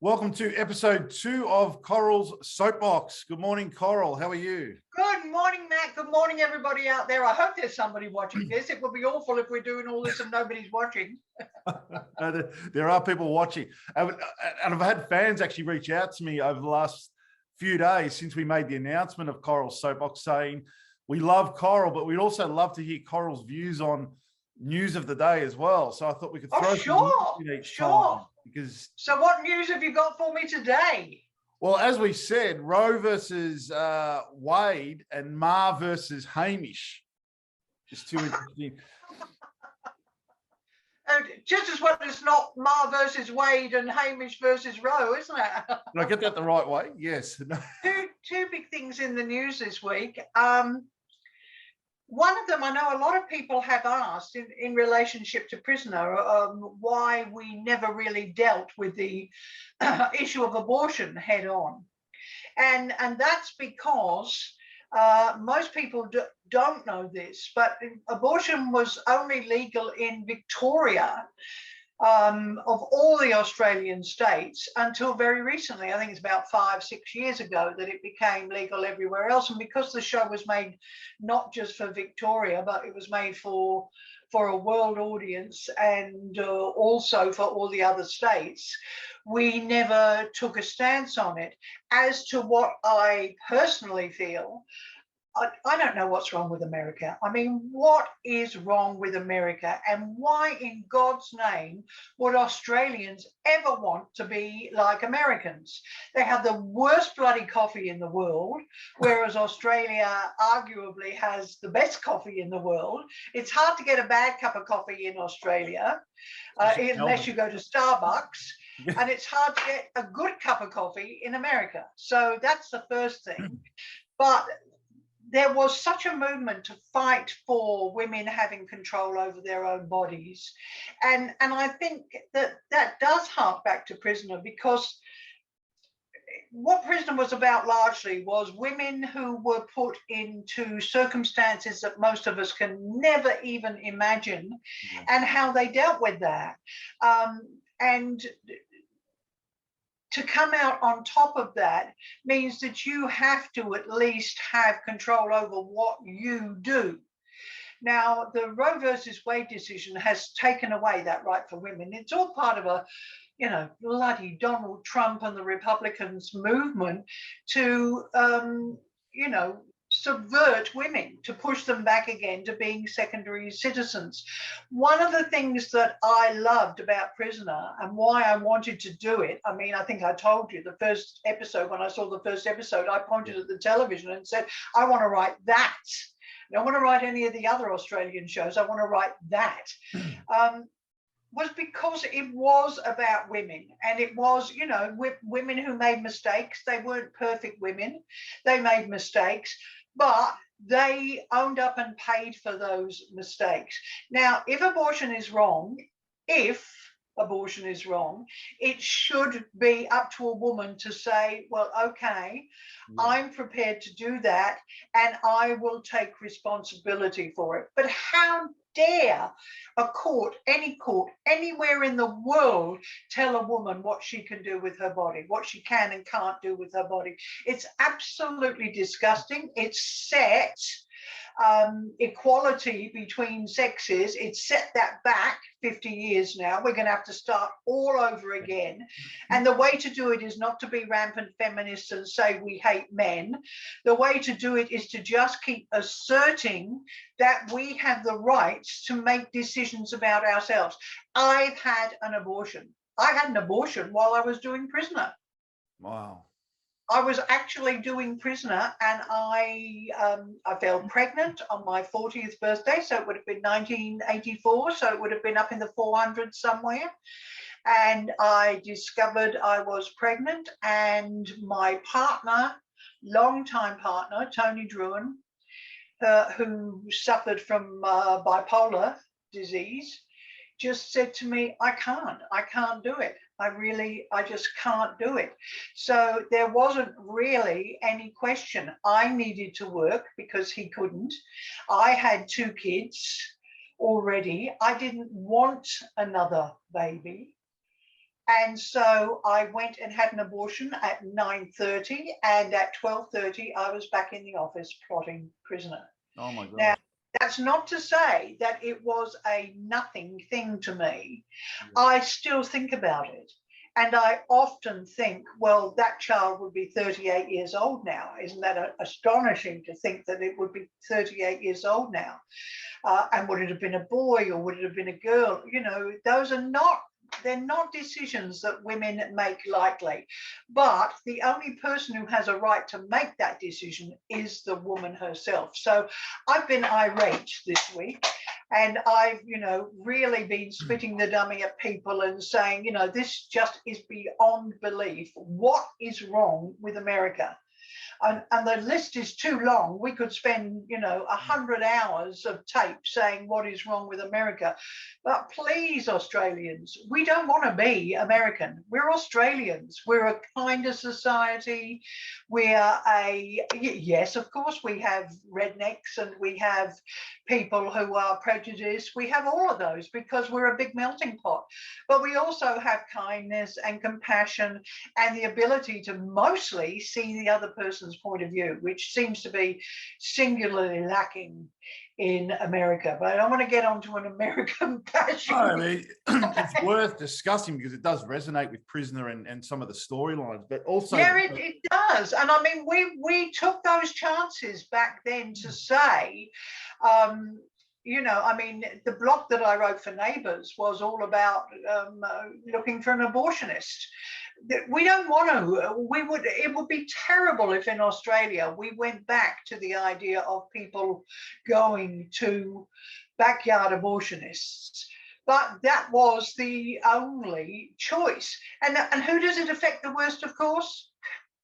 Welcome to episode 2 of Coral's Soapbox. Good morning, Coral. How are you? Good morning, Matt. Good morning, everybody out there. I hope there's somebody watching this. It would be awful if we're doing all this and nobody's watching. There are people watching. And I've had fans actually reach out to me over the last few days since we made the announcement of Coral's Soapbox saying, we love Coral, but we'd also love to hear Coral's views on news of the day as well. So I thought we could throw some news in each time. Because, so what news have you got for me today? Well, as we said, Roe versus Wade and Ma versus Hamish. Just too interesting. Just as well as not Ma versus Wade and Hamish versus Roe, isn't it? Did I get that the right way? Yes. Two big things in the news this week. One of them, I know a lot of people have asked in relationship to prisoner why we never really dealt with the issue of abortion head on. And that's because most people don't know this, but abortion was only legal in Victoria of all the Australian states until very recently. I think it's about 5-6 years ago that it became legal everywhere else. And because the show was made not just for Victoria, but it was made for a world audience and also for all the other states, we never took a stance on it. As to what I personally feel, I don't know what's wrong with America. I mean, what is wrong with America? And why in God's name would Australians ever want to be like Americans? They have the worst bloody coffee in the world, whereas Australia arguably has the best coffee in the world. It's hard to get a bad cup of coffee in Australia, unless you go to Starbucks. And it's hard to get a good cup of coffee in America. So that's the first thing. But there was such a movement to fight for women having control over their own bodies. And I think that does hark back to Prisoner, because what Prisoner was about largely was women who were put into circumstances that most of us can never even imagine, and how they dealt with that. And to come out on top of that means that you have to at least have control over what you do. Now, the Roe versus Wade decision has taken away that right for women. It's all part of a, bloody Donald Trump and the Republicans movement to, subvert women, to push them back again to being secondary citizens. One of the things that I loved about Prisoner and why I wanted to do it, I mean, I think I told you the first episode, when I saw the first episode, I pointed at the television and said, I want to write that. I don't want to write any of the other Australian shows. I want to write that. Was because it was about women, and it was, women who made mistakes. They weren't perfect women. They made mistakes, but they owned up and paid for those mistakes. Now, if abortion is wrong, it should be up to a woman to say, well, okay, I'm prepared to do that, and I will take responsibility for it. But how dare a court, anywhere in the world, tell a woman what she can do with her body, what she can and can't do with her body? It's absolutely disgusting. It's set equality between sexes. It's set that back 50 years now. We're going to have to start all over again. And the way to do it is not to be rampant feminists and say we hate men. The way to do it is to just keep asserting that we have the rights to make decisions about ourselves. I've had an abortion. I had an abortion while I was doing Prisoner. Wow. I was actually doing Prisoner, and I fell pregnant on my 40th birthday, so it would have been 1984, so it would have been up in the 400s somewhere. And I discovered I was pregnant, and my partner, longtime partner, Tony Druin, who suffered from bipolar disease, just said to me, I can't do it. I just can't do it. So there wasn't really any question. I needed to work because he couldn't. I had 2 kids already. I didn't want another baby. And so I went and had an abortion at 9:30, and at 12:30 I was back in the office plotting prisoner. Oh my God. Now, that's not to say that it was a nothing thing to me. Yeah. I still think about it. And I often think, well, that child would be 38 years old now. Isn't that astonishing to think that it would be 38 years old now? And would it have been a boy or would it have been a girl? You know, those are not, they're not decisions that women make lightly. But the only person who has a right to make that decision is the woman herself. So I've been irate this week. And I've, you know, really been spitting the dummy at people and saying, you know, this just is beyond belief. What is wrong with America? And the list is too long. We could spend, you know, 100 hours of tape saying what is wrong with America. But please, Australians, we don't want to be American. We're Australians. We're a kinder society. We're yes, of course, we have rednecks and we have people who are prejudiced. We have all of those because we're a big melting pot. But we also have kindness and compassion and the ability to mostly see the other person's point of view, which seems to be singularly lacking in America. But I don't want to get onto an American passion. No, I mean, it's worth discussing because it does resonate with Prisoner and some of the storylines, but also yeah, it does. And I mean, we took those chances back then to say, you know, I mean, the blog that I wrote for Neighbours was all about looking for an abortionist. We don't want to, it would be terrible if in Australia we went back to the idea of people going to backyard abortionists. But that was the only choice. And who does it affect the worst, of course?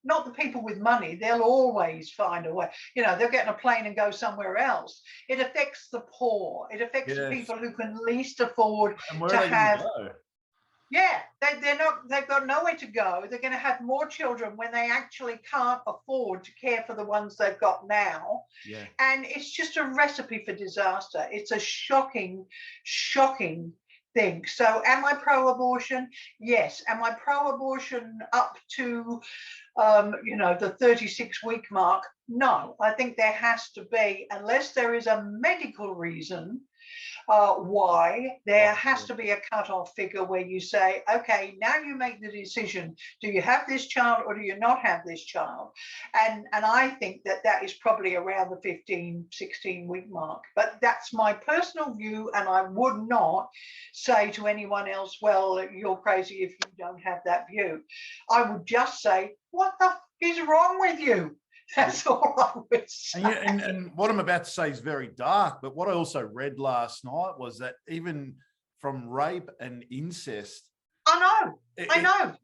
Not the people with money. They'll always find a way. You know, they'll get on a plane and go somewhere else. It affects the poor. It affects the people who can least afford to have. Yeah, they're not. They've got nowhere to go. They're going to have more children when they actually can't afford to care for the ones they've got now. Yeah. And it's just a recipe for disaster. It's a shocking, shocking thing. So am I pro-abortion? Yes. Am I pro-abortion up to, you know, the 36-week mark? No. I think there has to be, unless there is a medical reason why, there has to be a cutoff figure where you say, okay, now you make the decision. Do you have this child or do you not have this child? And I think that that is probably around the 15, 16-week mark. But that's my personal view, and I would not say to anyone else, well, you're crazy if you don't have that view. I would just say, what the f is wrong with you? That's all I would say. And what I'm about to say is very dark, but what I also read last night was that even from rape and incest. I know. I know.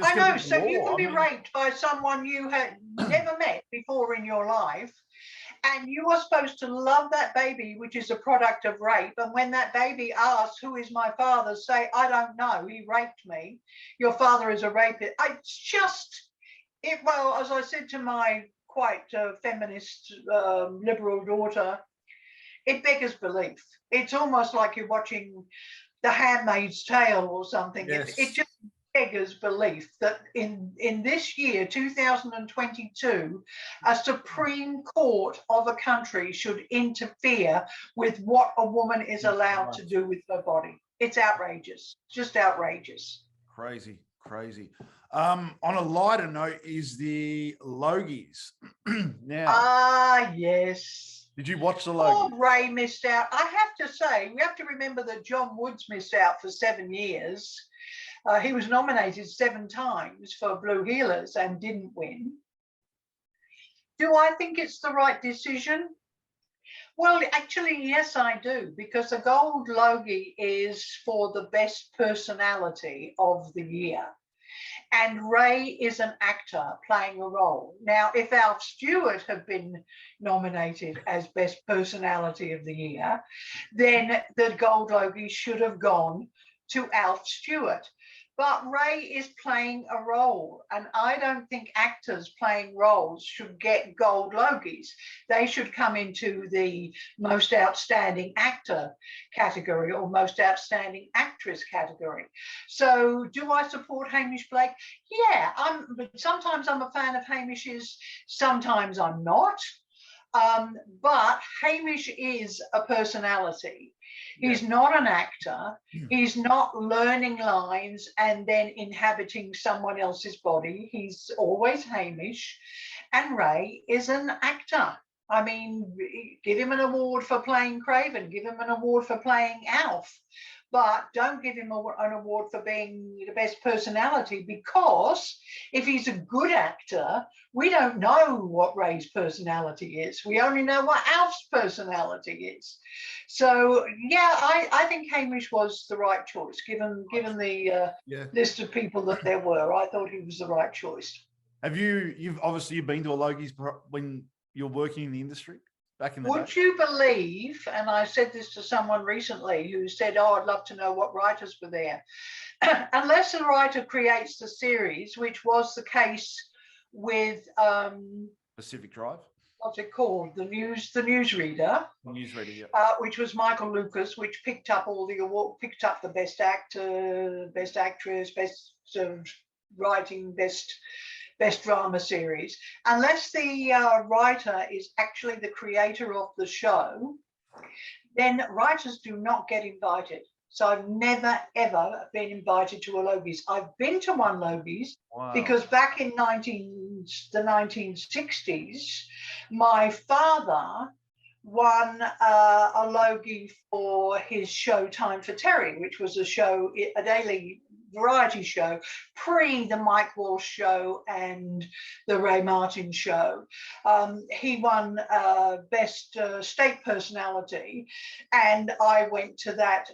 I know. So you can be raped by someone you had never met before in your life, and you are supposed to love that baby, which is a product of rape. And when that baby asks, who is my father, say, I don't know, he raped me. Your father is a rapist. It's just... well, as I said to my quite feminist liberal daughter, it beggars belief. It's almost like you're watching The Handmaid's Tale or something. Yes. It just beggars belief that in this year, 2022, a Supreme Court of a country should interfere with what a woman is allowed to do with her body. It's outrageous, just outrageous. Crazy. On a lighter note is the Logies. Now, yes. Did you watch the Logies? Poor Ray missed out. I have to say, we have to remember that John Woods missed out for 7 years. He was nominated 7 times for Blue Heelers and didn't win. Do I think it's the right decision? Well, actually, yes, I do, because the Gold Logie is for the best personality of the year. And Ray is an actor playing a role. Now, if Alf Stewart had been nominated as Best Personality of the Year, then the Gold Logie should have gone to Alf Stewart. But Ray is playing a role, and I don't think actors playing roles should get gold Logies. They should come into the most outstanding actor category or most outstanding actress category. So do I support Hamish Blake? Yeah, sometimes I'm a fan of Hamish's, sometimes I'm not. But Hamish is a personality. He's not an actor. He's not learning lines and then inhabiting someone else's body. He's always Hamish. And Ray is an actor. I mean, give him an award for playing Craven, give him an award for playing Alf, but don't give him an award for being the best personality, because if he's a good actor, we don't know what Ray's personality is. We only know what Alf's personality is. So, yeah, I think Hamish was the right choice, given the list of people that there were. I thought he was the right choice. You've obviously been to a Logie's when you're working in the industry back in the day? Would you believe, and I said this to someone recently who said, oh, I'd love to know what writers were there. Unless a writer creates the series, which was the case with Pacific Drive. What's it called? The newsreader. The newsreader, yeah. Which was Michael Lucas, which picked up all the award, picked up the best actor, best actress, best writing, best drama series. Unless the writer is actually the creator of the show, then writers do not get invited. So I've never, ever been invited to a Logie's. I've been to one Logie's because back in the 1960s, my father won a Logie for his show Time for Terry, which was a daily variety show, pre the Mike Walsh show and the Ray Martin show. He won best state personality, and I went to that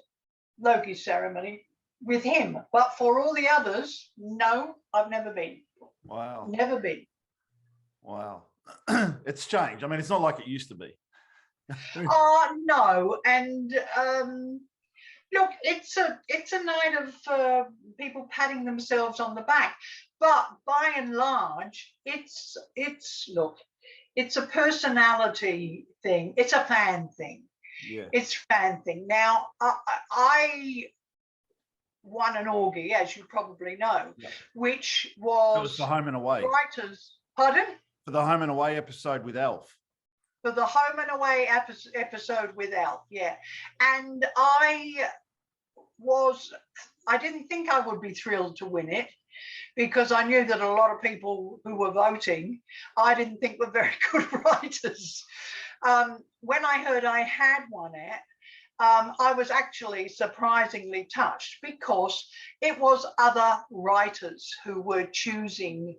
Logie ceremony with him. But for all the others, no, I've never been. Wow. Never been. Wow. It's changed. I mean, it's not like it used to be. No, and look, it's a night of people patting themselves on the back, but by and large, it's a personality thing. It's a fan thing. Yeah. It's a fan thing. Now, I won an Augie, as you probably know, which was the Home and Away. Writers, pardon? For the Home and Away episode with Alf. For the Home and Away episode with Alf, yeah. And I didn't think I would be thrilled to win it, because I knew that a lot of people who were voting, I didn't think were very good writers. When I heard I had won it, I was actually surprisingly touched, because it was other writers who were choosing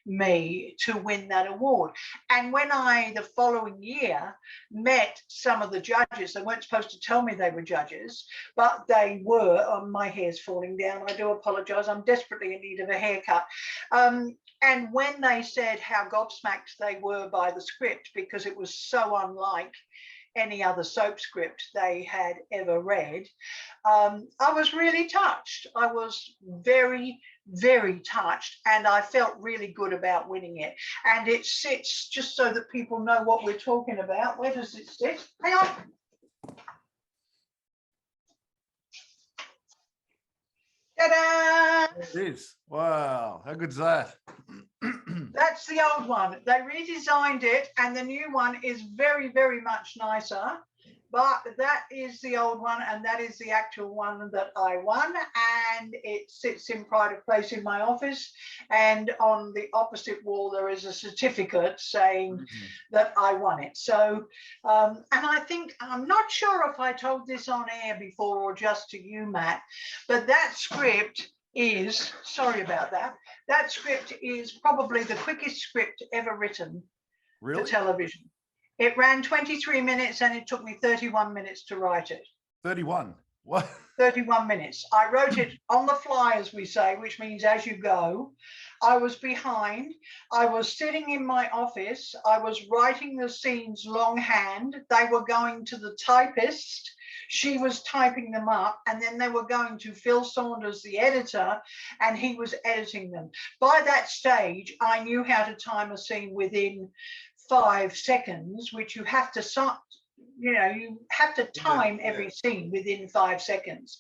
me to win that award. And when I, the following year, met some of the judges, they weren't supposed to tell me they were judges, but they were. My hair's falling down. I do apologize. I'm desperately in need of a haircut. And when they said how gobsmacked they were by the script, because it was so unlike any other soap script they had ever read, I was really touched. I was very, very touched, and I felt really good about winning it. And it sits, just so that people know what we're talking about. Where does it sit? Hang on. Ta-da! It is. Wow, how good's that? That's the old one. They redesigned it, and the new one is very, very much nicer. But that is the old one, and that is the actual one that I won. And it sits in pride of place in my office. And on the opposite wall, there is a certificate saying that I won it. So, and I think, I'm not sure if I told this on air before or just to you, Matt, but that script is, sorry about that, that script is probably the quickest script ever written for television. It ran 23 minutes and it took me 31 minutes to write it. 31? What? 31 minutes. I wrote it on the fly, as we say, which means as you go. I was behind. I was sitting in my office. I was writing the scenes longhand. They were going to the typist. She was typing them up, and then they were going to Phil Saunders, the editor, and he was editing them. By that stage, I knew how to time a scene within 5 seconds, which you have to you have to time every scene within 5 seconds.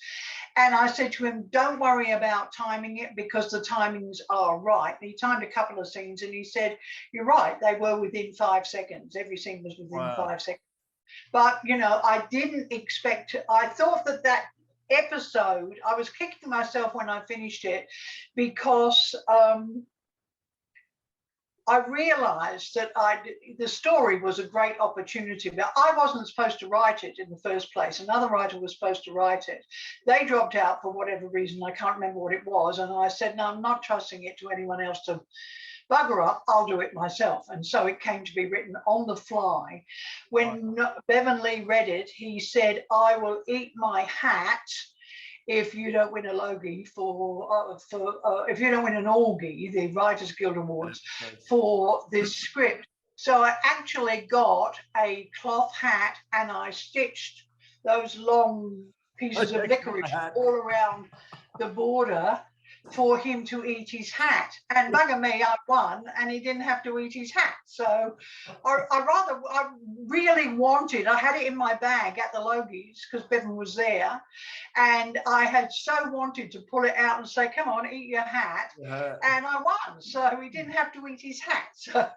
And I said to him, don't worry about timing it because the timings are right. And he timed a couple of scenes and he said, you're right, they were within 5 seconds. Every scene was within 5 seconds. But, I didn't expect to, I thought that episode, I was kicking myself when I finished it because I realized that the story was a great opportunity, but I wasn't supposed to write it in the first place. Another writer was supposed to write it. They dropped out for whatever reason. I can't remember what it was. And I said, no, I'm not trusting it to anyone else to bugger up. I'll do it myself. And so it came to be written on the fly. When Bevan Lee read it, he said, I will eat my hat if you don't win a Logie if you don't win an Augie, the Writers Guild Awards, for this script. So I actually got a cloth hat and I stitched those long pieces of licorice all around the border for him to eat his hat. And bugger me, I won, and he didn't have to eat his hat. So I really wanted, I had it in my bag at the Logies because Bevan was there, and I had so wanted to pull it out and say, come on, eat your hat. And I won. So he didn't have to eat his hat. So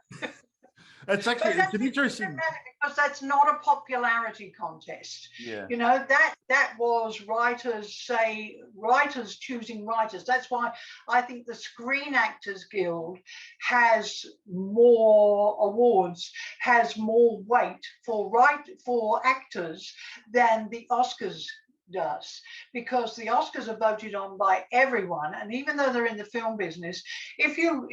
it's actually, it's an interesting, because that's not a popularity contest. That was writers choosing writers. That's why I think the Screen Actors Guild has more awards, has more weight for actors than the Oscars does, because the Oscars are voted on by everyone, and even though they're in the film business, if you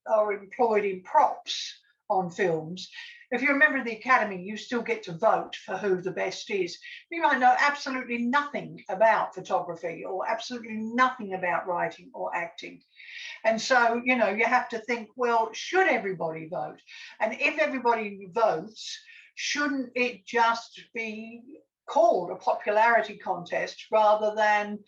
are employed in props on films, if you're a member of the Academy, you still get to vote for who the best is. You might know absolutely nothing about photography or absolutely nothing about writing or acting. And so, you have to think, well, should everybody vote? And if everybody votes, shouldn't it just be called a popularity contest rather than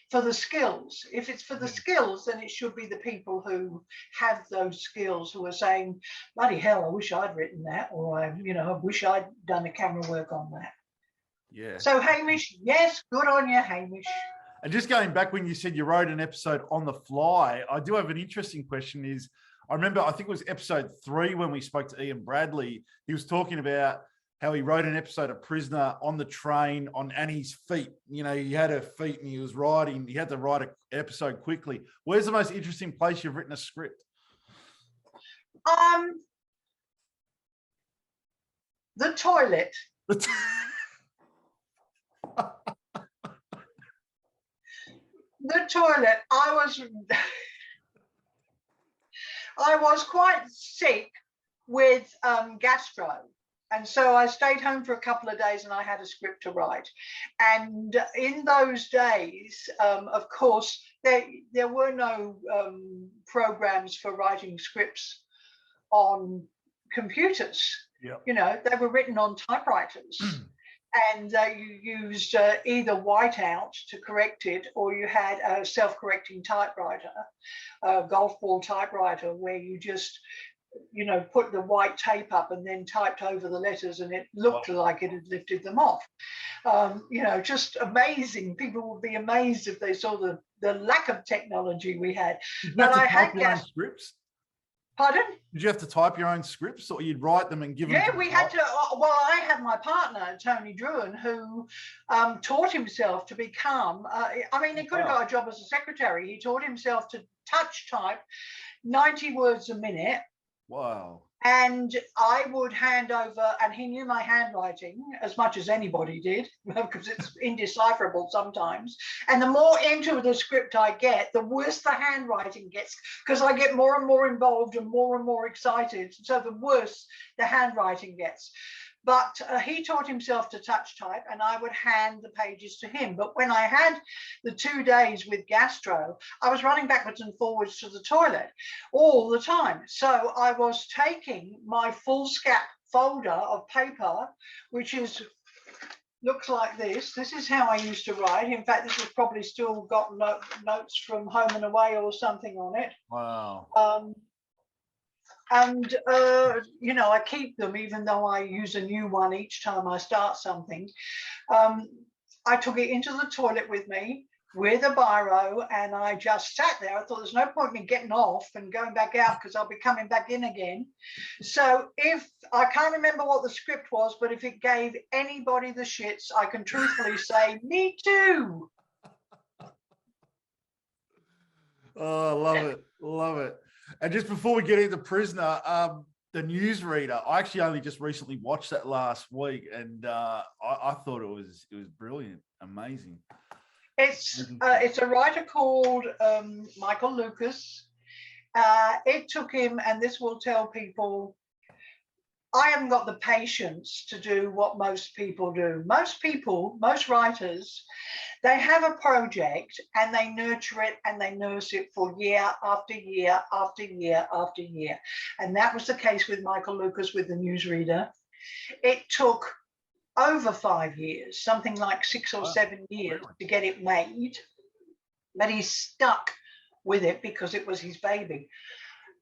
for the skills? If it's for the skills, then it should be the people who have those skills who are saying, bloody hell, I wish I'd written that, or I wish I'd done the camera work on that. Yeah. So Hamish, yes, good on you, Hamish. And just going back when you said you wrote an episode on the fly, I do have an interesting question. I remember, I think it was episode 3 when we spoke to Ian Bradley. He was talking about how he wrote an episode of Prisoner on the train on Annie's feet. He had her feet and he was writing. He had to write an episode quickly. Where's the most interesting place you've written a script? The toilet. The toilet. I was quite sick with gastro. And so I stayed home for a couple of days and I had a script to write. And in those days, of course, there were no programs for writing scripts on computers. Yep. They were written on typewriters. And you used either whiteout to correct it, or you had a self-correcting typewriter, a golf ball typewriter, where you just put the white tape up and then typed over the letters and it looked like it had lifted them off. Just amazing. People would be amazed if they saw the lack of technology we had. But I had scripts. Pardon? Did you have to type your own scripts, or you'd write them and give them? Yeah, we had to. Well, I had my partner, Tony Druin, who taught himself to become, he could have got a job as a secretary. He taught himself to touch type 90 words a minute. Wow. And I would hand over, and he knew my handwriting as much as anybody did, because it's indecipherable sometimes. And the more into the script I get, the worse the handwriting gets, because I get more and more involved and more excited. So the worse the handwriting gets. But he taught himself to touch type, and I would hand the pages to him. But when I had the 2 days with gastro, I was running backwards and forwards to the toilet all the time. So I was taking my foolscap folder of paper, which looks like this. This is how I used to write. In fact, this has probably still got notes from Home and Away or something on it. Wow. And you know, I keep them even though I use a new one each time I start something. I took it into the toilet with me with a biro, and I just sat there. I thought there's no point in me getting off and going back out because I'll be coming back in again. So if I can't remember what the script was, but if it gave anybody the shits, I can truthfully say, me too. Oh, love it. Love it. And just before we get into Prisoner, the newsreader, I actually only just recently watched that last week, and I thought it was brilliant, amazing. It's a writer called Michael Lucas. It took him, and this will tell people, I haven't got the patience to do what most people do. Most writers, they have a project and they nurture it and they nurse it for year after year after year after year. And that was the case with Michael Lucas with the newsreader. It took over 5 years, something like 6 or 7 years to get it made, but he stuck with it because it was his baby.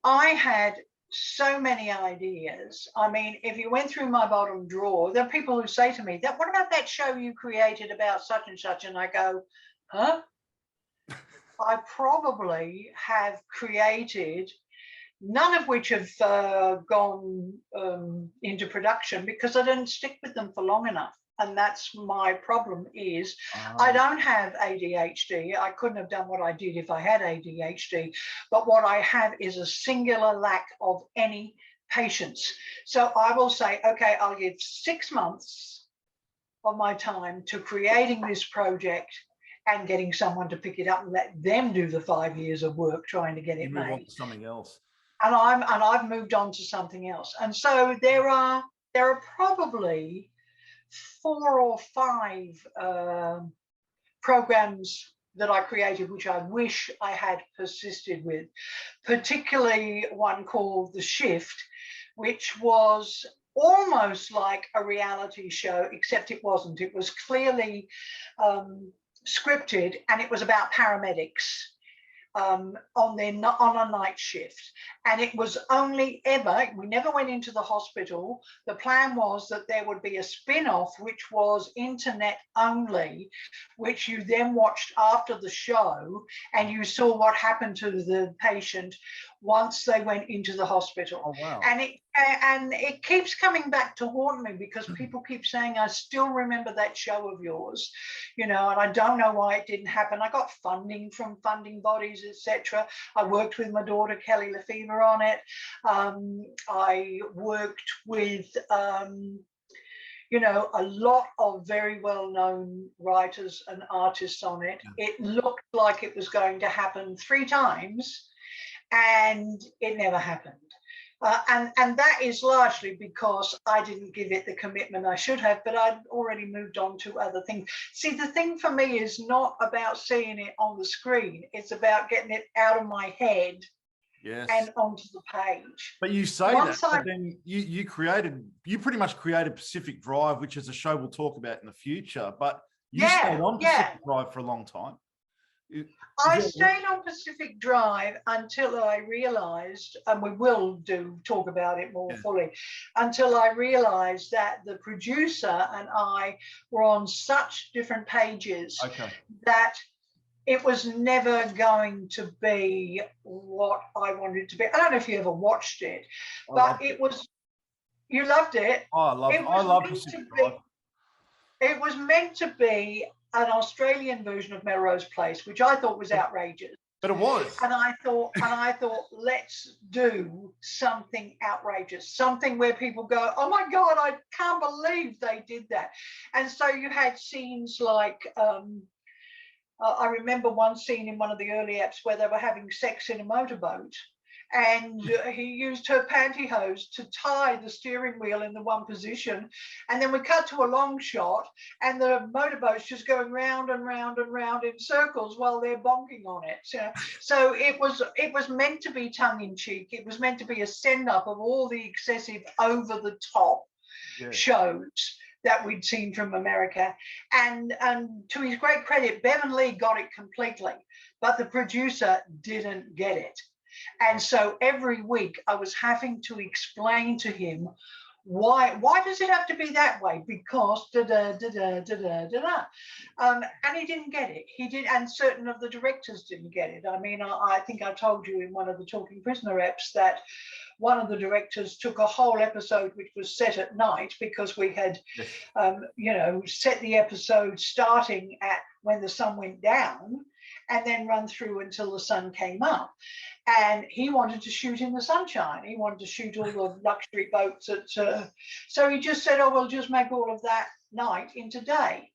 I had so many ideas. I mean, if you went through my bottom drawer, there are people who say to me, "That what about that show you created about such and such?" And I go, huh? I probably have created, none of which have gone into production because I didn't stick with them for long enough. And that's my problem is I don't have ADHD. I couldn't have done what I did if I had ADHD. But what I have is a singular lack of any patience. So I will say, okay, I'll give 6 months of my time to creating this project and getting someone to pick it up and let them do the 5 years of work trying to get it made. Move on to something else. And I've moved on to something else. And so there are probably 4 or 5 programs that I created, which I wish I had persisted with, particularly one called The Shift, which was almost like a reality show, except it wasn't. It was clearly scripted, and it was about paramedics on a night shift. And it was only ever, we never went into the hospital. The plan was that there would be a spin-off, which was internet only, which you then watched after the show, and you saw what happened to the patient once they went into the hospital. Oh, wow. And it keeps coming back to haunt me because people keep saying, I still remember that show of yours, you know, and I don't know why it didn't happen. I got funding from funding bodies, etc. I worked with my daughter, Kelly Lefevre, on it. I worked with, you know, a lot of very well-known writers and artists on it. It looked like it was going to happen 3 times, and it never happened. And that is largely because I didn't give it the commitment I should have, but I'd already moved on to other things. See, the thing for me is not about seeing it on the screen. It's about getting it out of my head and onto the page. But you say but then you pretty much created Pacific Drive, which is a show we'll talk about in the future, but you stayed on Pacific Drive for a long time. I stayed on Pacific Drive until I realized, and we will talk about it more fully, until I realized that the producer and I were on such different pages that it was never going to be what I wanted it to be. I don't know if you ever watched it, but it was, you loved it. Oh, I love Pacific Drive. It was meant to be an Australian version of Melrose Place, which I thought was outrageous. But it was. And I thought, let's do something outrageous, something where people go, oh my God, I can't believe they did that. And so you had scenes like, I remember one scene in one of the early apps where they were having sex in a motorboat. and he used her pantyhose to tie the steering wheel in the one position. And then we cut to a long shot, and the motorboat's just going round and round and round in circles while they're bonking on it. So it was meant to be tongue-in-cheek. It was meant to be a send-up of all the excessive, over-the-top shows that we'd seen from America. And to his great credit, Bevan Lee got it completely, but the producer didn't get it. And so every week I was having to explain to him, why does it have to be that way? Because and he didn't get it. He did, and certain of the directors didn't get it. I mean, I think I told you in one of the Talking Prisoner eps that one of the directors took a whole episode which was set at night, because we had set the episode starting at when the sun went down and then run through until the sun came up. And he wanted to shoot in the sunshine. He wanted to shoot all the luxury boats. So he just said, we'll just make all of that night into day.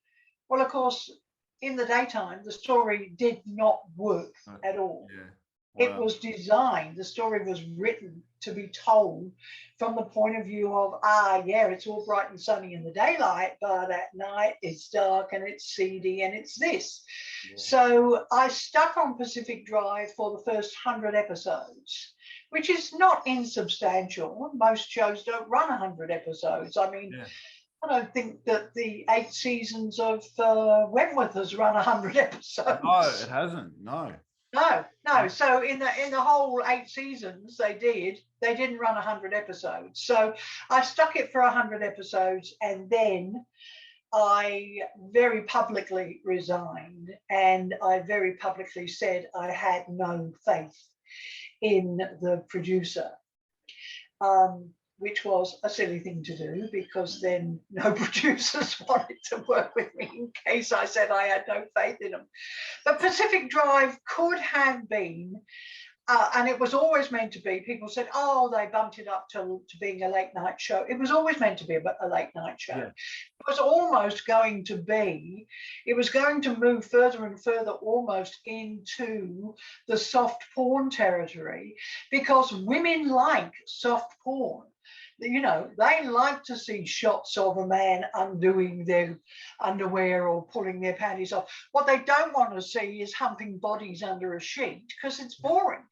Well, of course, in the daytime, the story did not work at all. Yeah. Wow. It was designed, the story was written to be told from the point of view of, it's all bright and sunny in the daylight, but at night it's dark and it's seedy and it's this. Yeah. So I stuck on Pacific Drive for the first 100 episodes, which is not insubstantial. Most shows don't run 100 episodes. I mean, I don't think that the 8 seasons of Wentworth has run 100 episodes. No, it hasn't. No. No. So in the whole 8 seasons they didn't run 100 episodes. So I stuck it for 100 episodes, and then I very publicly resigned, and I very publicly said I had no faith in the producer. Which was a silly thing to do, because then no producers wanted to work with me in case I said I had no faith in them. But Pacific Drive could have been, and it was always meant to be, people said, they bumped it up to being a late night show. It was always meant to be a late night show. Yeah. It was almost going to be, it was going to move further and further almost into the soft porn territory, because women like soft porn. They like to see shots of a man undoing their underwear or pulling their panties off. What they don't want to see is humping bodies under a sheet, because it's boring.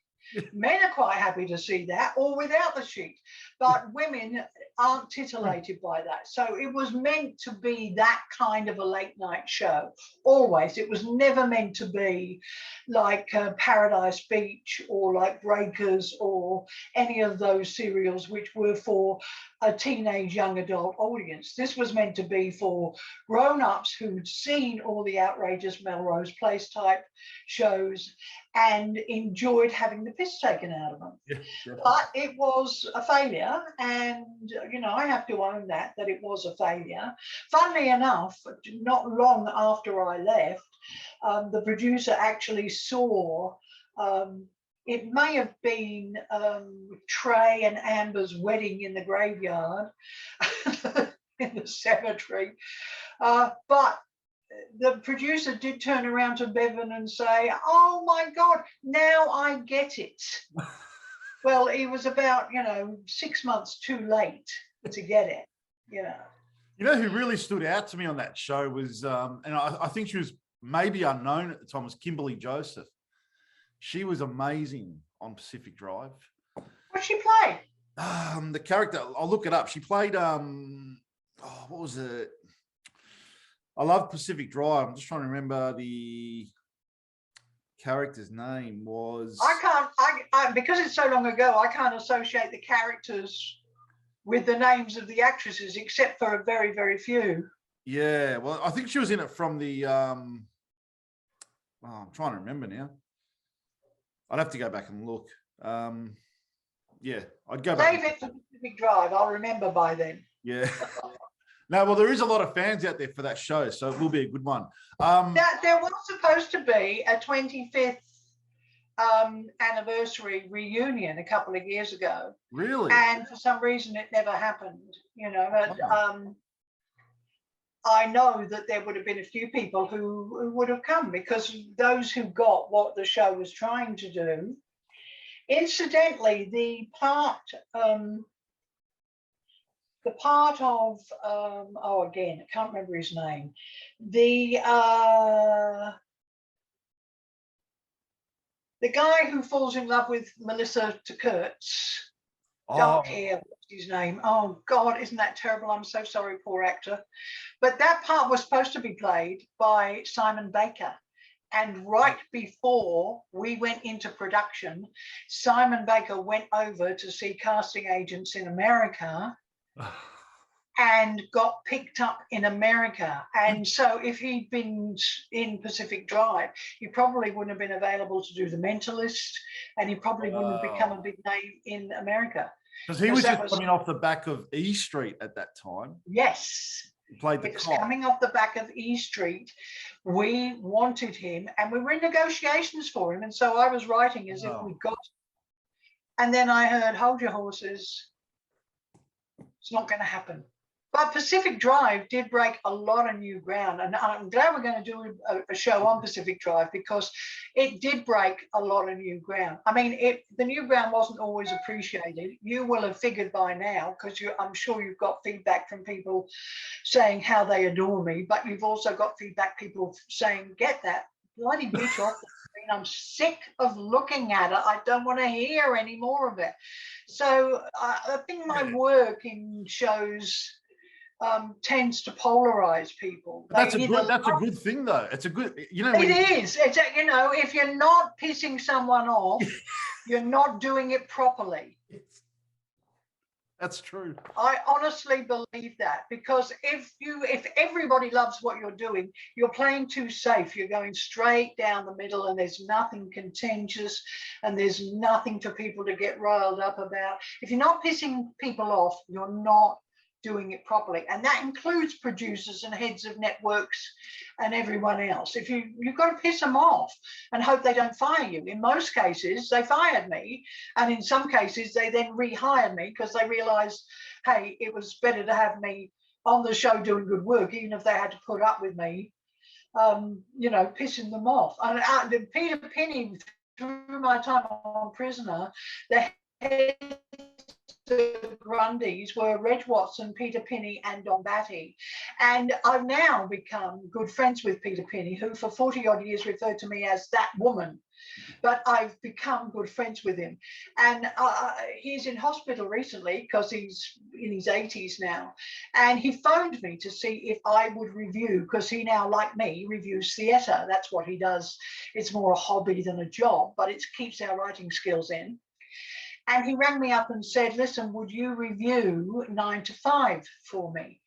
Men are quite happy to see that, or without the sheet, but women aren't titillated by that. So it was meant to be that kind of a late night show. Always. It was never meant to be like Paradise Beach or like Breakers or any of those serials which were for a teenage young adult audience. This was meant to be for grown-ups who'd seen all the outrageous Melrose Place type shows and enjoyed having the piss taken out of them. Yeah. But it was a failure, and I have to own that it was a failure. Funnily enough, not long after I left, the producer actually saw, it may have been Trey and Amber's wedding in the graveyard in the cemetery, but the producer did turn around to Bevan and say, "Oh my God, now I get it." Well, he was about 6 months too late to get it. Who really stood out to me on that show was, and I think she was maybe unknown at the time, was Kimberly Joseph. She was amazing on Pacific Drive. What she play? The character, I'll look it up. She played, what was it? I love Pacific Drive. I'm just trying to remember the character's name was. I because it's so long ago, I can't associate the characters with the names of the actresses, except for a very, very few. Yeah, well, I think she was in it from the, I'm trying to remember now. I'd have to go back and look. Yeah, I'd go back. Save it for Pacific Drive. I'll remember by then. Yeah. No, well, there is a lot of fans out there for that show, so it will be a good one. There was supposed to be a 25th anniversary reunion a couple of years ago. Really? And for some reason, it never happened. But I know that there would have been a few people who would have come, because those who got what the show was trying to do Incidentally, the part of again, I can't remember his name. The guy who falls in love with Melissa Kurtz, dark hair, what's his name? Oh God, isn't that terrible? I'm so sorry, poor actor. But that part was supposed to be played by Simon Baker. And right before we went into production, Simon Baker went over to see casting agents in America and got picked up in America. And so if he'd been in Pacific Drive, he probably wouldn't have been available to do The Mentalist, and he probably wouldn't have become a big name in America. Because he was just coming off the back of E Street at that time. Yes. He played the cop. Coming off the back of E Street. We wanted him, and we were in negotiations for him. And so I was writing as if we got him. And then I heard, hold your horses. It's not going to happen. But Pacific Drive did break a lot of new ground. And I'm glad we're going to do a show on Pacific Drive, because it did break a lot of new ground. I mean, the new ground wasn't always appreciated. You will have figured by now, because I'm sure you've got feedback from people saying how they adore me, but you've also got feedback, people saying, get that bloody bitch off the screen. I'm sick of looking at it. I don't want to hear any more of it. So I think my work in shows tends to polarize people. That's a good thing, though. It's a good, it is. It's if you're not pissing someone off, you're not doing it properly. That's true. I honestly believe that, because if everybody loves what you're doing, you're playing too safe. You're going straight down the middle, and there's nothing contentious, and there's nothing for people to get riled up about. If you're not pissing people off, you're not doing it properly, and that includes producers and heads of networks and everyone else. If you've got to piss them off and hope they don't fire you. In most cases, they fired me, and in some cases, they then rehired me because they realized, hey, it was better to have me on the show doing good work, even if they had to put up with me, pissing them off. And Peter Penny, through my time on Prisoner, the Grundys were Reg Watson, Peter Penny, and Don Batty. And I've now become good friends with Peter Penny, who for 40 odd years referred to me as that woman. But I've become good friends with him. And he's in hospital recently because he's in his 80s now. And he phoned me to see if I would review, because he now, like me, reviews theatre. That's what he does. It's more a hobby than a job, but it keeps our writing skills in. And he rang me up and said, listen, would you review 9 to 5 for me?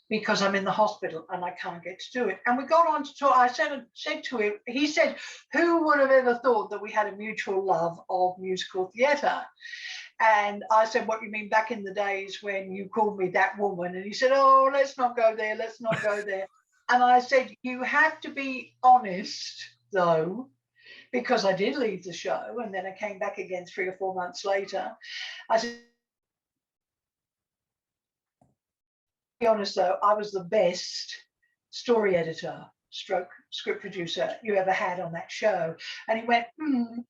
Because I'm in the hospital and I can't get to do it. And we got on to talk. I said to him, he said, who would have ever thought that we had a mutual love of musical theatre? And I said, what do you mean, back in the days when you called me that woman? And he said, oh, let's not go there. Let's not go there. And I said, you have to be honest, though, because I did leave the show and then I came back again 3 or 4 months later. I said, to be honest though, I was the best story editor stroke script producer you ever had on that show. And he went, you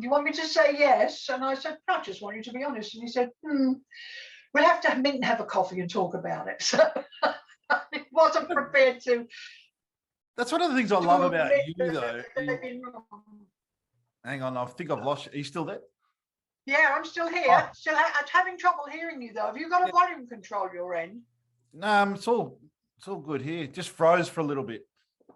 want me to say yes? And I said, no, I just want you to be honest. And he said, we'll have to meet and have a coffee and talk about it. So I wasn't prepared to. That's one of the things I love about you, though. Hang on, I think I've lost you. Are you still there? Yeah, I'm still here. I'm having trouble hearing you, though. Have you got a volume control your end? No, it's all good here. Just froze for a little bit.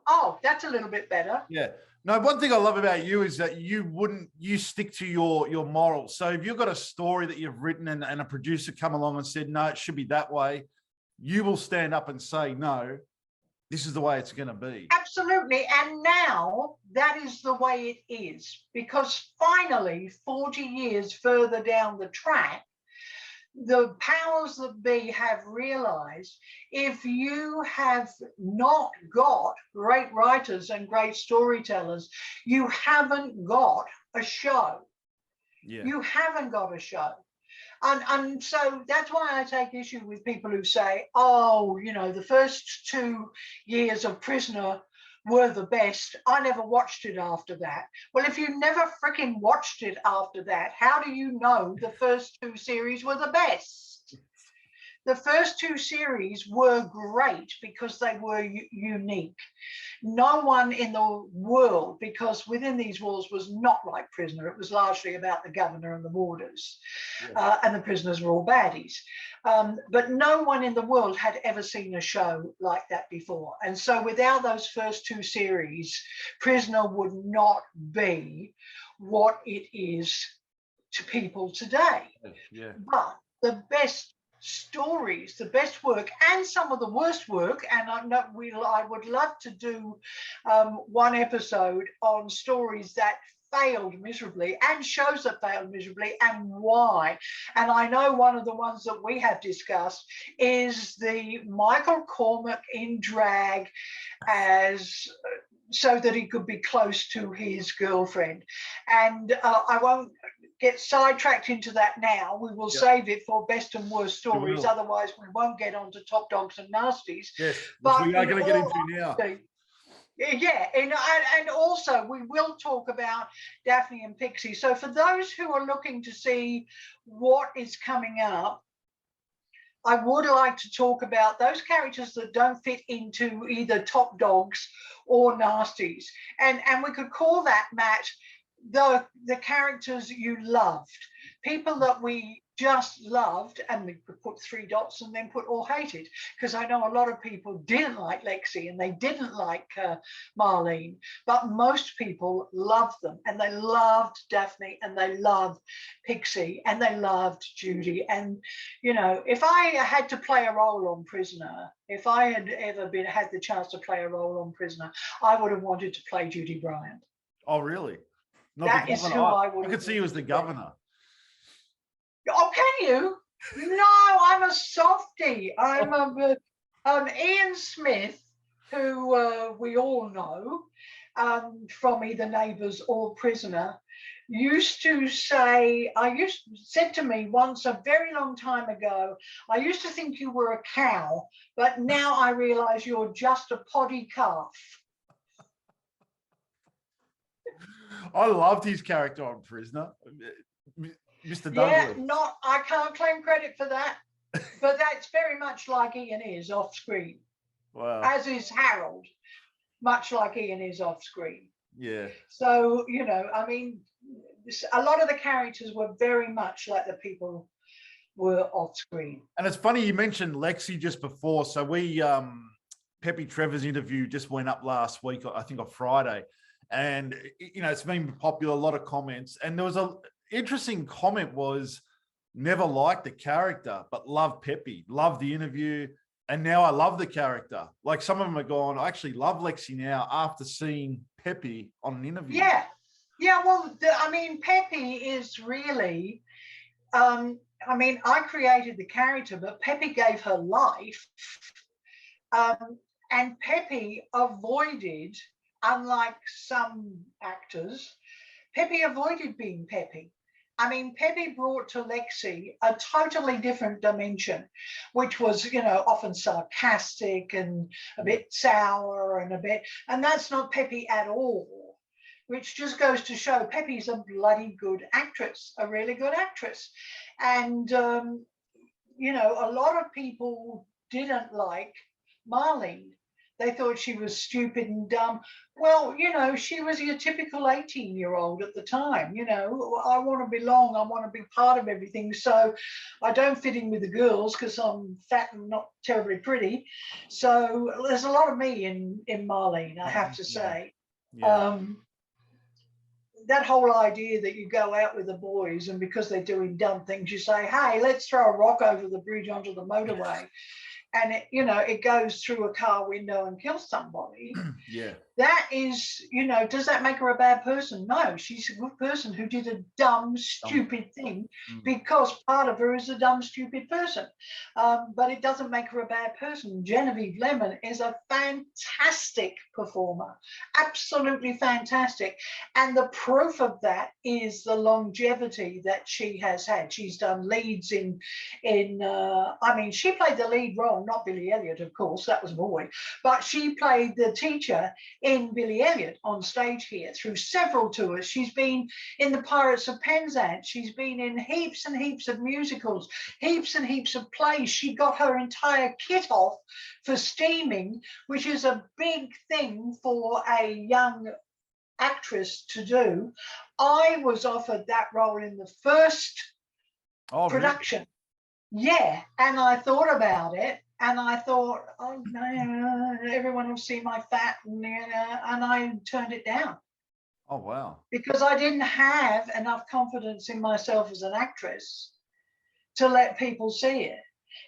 Oh, that's a little bit better. Yeah. No, one thing I love about you is that you stick to your morals. So if you've got a story that you've written and a producer come along and said, no, it should be that way, you will stand up and say, no, this is the way it's going to be. Absolutely. And now that is the way it is, because finally, 40 years further down the track, the powers that be have realized if you have not got great writers and great storytellers, you haven't got a show. Yeah. You haven't got a show. And so that's why I take issue with people who say, oh, the first 2 years of Prisoner were the best. I never watched it after that. Well, if you never freaking watched it after that, how do you know the first 2 series were the best? The first 2 series were great because they were unique. No one in the world, because Within These Walls was not like Prisoner. It was largely about the governor and the warders, and the prisoners were all baddies. But no one in the world had ever seen a show like that before. And so without those first 2 series, Prisoner would not be what it is to people today. Yeah. But the best stories, the best work, and some of the worst work, and I would love to do one episode on stories that failed miserably and shows that failed miserably and why. And I know one of the ones that we have discussed is the Michael Cormack in drag as so that he could be close to his girlfriend. And I won't get sidetracked into that now. We will save it for best and worst stories. Otherwise, we won't get on to Top Dogs and Nasties. Yes, but we are going to get into now. Yeah, and also we will talk about Daphne and Pixie. So for those who are looking to see what is coming up, I would like to talk about those characters that don't fit into either Top Dogs or Nasties. And we could call that, Matt, the characters you loved, people that we just loved, and we could put 3 dots and then put or hated, because I know a lot of people didn't like Lexi and they didn't like Marlene, but most people loved them, and they loved Daphne and they loved Pixie and they loved Judy. And you know, if I had to play a role on Prisoner, if I had ever had the chance to play a role on Prisoner, I would have wanted to play Judy Bryant. Oh, really? Not that is who I would. I could see you as the governor. Oh, can you? No, I'm a softie. I'm Ian Smith, who we all know from either Neighbours or Prisoner, used to say, said to me once a very long time ago, I used to think you were a cow, but now I realise you're just a poddy calf. I loved his character on Prisoner, Mr. Douglas. Yeah, I can't claim credit for that, but that's very much like Ian is off screen. Wow. As is Harold, much like Ian is off screen. Yeah. So, you know, I mean, a lot of the characters were very much like the people were off screen. And it's funny you mentioned Lexi just before. So we, Peppy Trevor's interview just went up last week, I think on Friday. And, you know, it's been popular, a lot of comments. And there was a interesting comment was, never liked the character, but loved Peppy, loved the interview. And now I love the character. Like some of them are gone, I actually love Lexi now after seeing Peppy on an interview. Yeah. Yeah, well, I mean, Peppy is really, I mean, I created the character, but Peppy gave her life. And Peppy avoided, unlike some actors, Peppy avoided being Peppy. I mean, Peppy brought to Lexi a totally different dimension, which was, you know, often sarcastic and a bit sour and that's not Peppy at all, which just goes to show Peppy's a bloody good actress, a really good actress. And, you know, a lot of people didn't like Marlene. They thought she was stupid and dumb. Well, you know, she was your typical 18-year-old at the time. You know, I want to belong. I want to be part of everything. So I don't fit in with the girls because I'm fat and not terribly pretty. So there's a lot of me in Marlene, I have to say. Yeah. That whole idea that you go out with the boys and because they're doing dumb things, you say, hey, let's throw a rock over the bridge onto the motorway. And, you know, it goes through a car window and kills somebody. Yeah. That is, you know, does that make her a bad person? No, she's a good person who did a dumb, stupid thing because part of her is a dumb, stupid person. But it doesn't make her a bad person. Genevieve Lemon is a fantastic performer, absolutely fantastic. And the proof of that is the longevity that she has had. She's done leads in I mean, she played the lead role well, not Billy Elliot, of course, that was Boy, but she played the teacher in Billy Elliot on stage here through several tours. She's been in the Pirates of Penzance. She's been in heaps and heaps of musicals, heaps and heaps of plays. She got her entire kit off for steaming, which is a big thing for a young actress to do. I was offered that role in the first production. Really? Yeah, and I thought about it, and I thought, oh no, everyone will see my fat, and I turned it down. Oh wow! Because I didn't have enough confidence in myself as an actress to let people see it.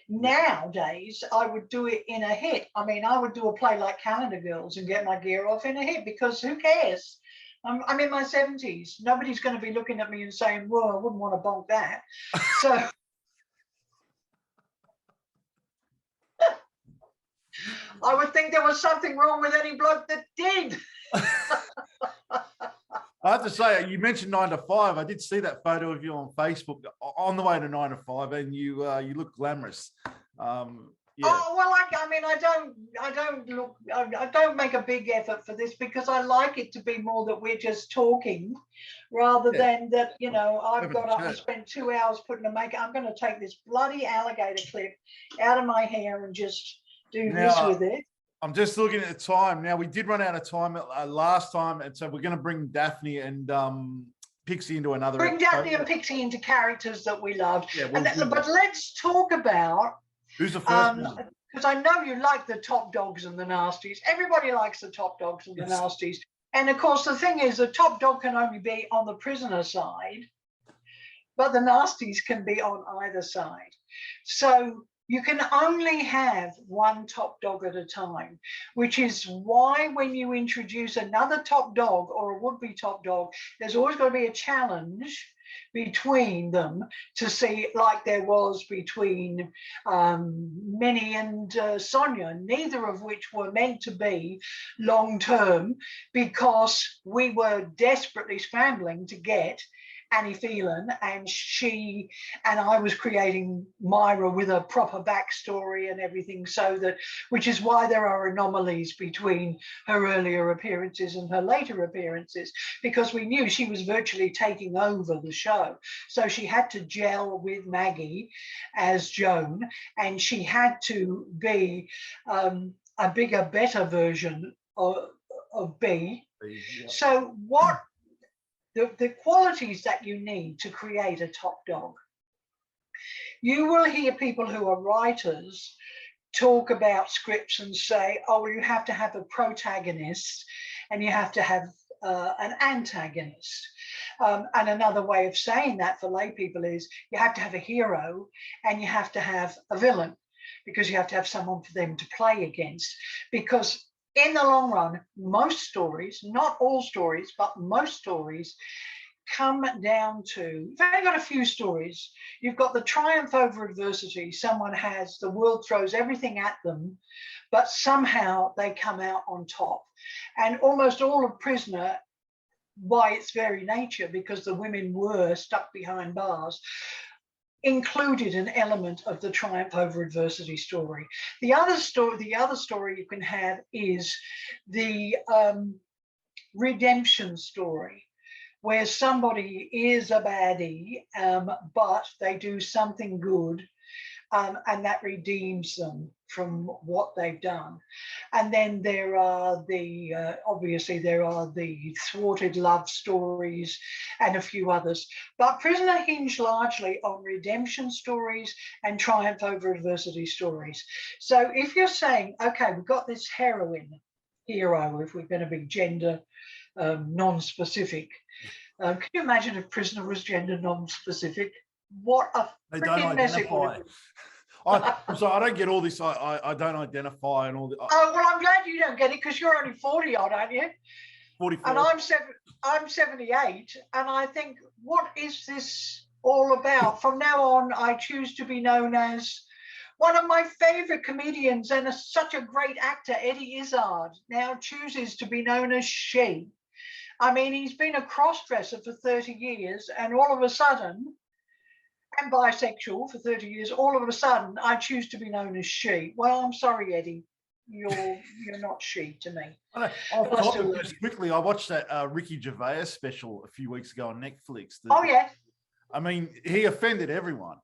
Nowadays, I would do it in a hit. I mean, I would do a play like Calendar Girls and get my gear off in a hit, because who cares? I'm in my 70s. Nobody's going to be looking at me and saying, well, I wouldn't want to bonk that. So I would think there was something wrong with any bloke that did. I have to say, you mentioned 9 to 5. I did see that photo of you on Facebook on the way to 9 to 5, and you look glamorous. Yeah. Oh well, I mean, I don't make a big effort for this, because I like it to be more that we're just talking, rather than that, you know, I've got up and spent 2 hours putting a makeup. I'm going to take this bloody alligator clip out of my hair and just do this with it. I'm just looking at the time now. We did run out of time last time, and so we're going to bring Daphne and Pixie into another. Bring episode. Daphne and Pixie into characters that we loved. Yeah, but let's talk about. Who's the first one? Because I know you like the top dogs and the nasties. Everybody likes the top dogs and the nasties. And of course, the thing is, the top dog can only be on the prisoner side, but the nasties can be on either side. So you can only have one top dog at a time, which is why when you introduce another top dog or a would-be top dog, there's always got to be a challenge between them to see, like there was between Minnie and Sonia, neither of which were meant to be long-term, because we were desperately scrambling to get Annie Phelan, and she and I was creating Myra with a proper backstory and everything, so that, which is why there are anomalies between her earlier appearances and her later appearances, because we knew she was virtually taking over the show. So she had to gel with Maggie as Joan, and she had to be a bigger, better version of B. Yeah. So what the qualities that you need to create a top dog. You will hear people who are writers talk about scripts and say, oh, well, you have to have a protagonist and you have to have an antagonist. And another way of saying that for lay people is you have to have a hero and you have to have a villain, because you have to have someone for them to play against. Because in the long run, most stories, not all stories, but most stories come down to, you've only got a few stories. You've got the triumph over adversity. Someone has, the world throws everything at them, but somehow they come out on top. And almost all of Prisoner, by its very nature, because the women were stuck behind bars, included an element of the triumph over adversity story. The other story you can have is the redemption story, where somebody is a baddie, but they do something good, and that redeems them from what they've done. And then there are the, obviously there are the thwarted love stories and a few others. But Prisoner hinged largely on redemption stories and triumph over adversity stories. So if you're saying, okay, we've got this heroine, hero, if we're going to be gender non-specific. Can you imagine if Prisoner was gender non-specific? What a freaking mess it would have been. So I don't get all this. I don't identify and all the. Oh well, I'm glad you don't get it, because you're only 40 odd, aren't you? 44. And I'm 78, and I think, what is this all about? From now on, I choose to be known as one of my favorite comedians and such a great actor, Eddie Izzard, now chooses to be known as she. I mean, he's been a cross-dresser for 30 years, and all of a sudden, and bisexual for 30 years, all of a sudden I choose to be known as she. Well, I'm sorry, Eddie, you're not she to me. Just quickly, I watched that Ricky Gervais special a few weeks ago on Netflix. Oh yeah. I mean, he offended everyone.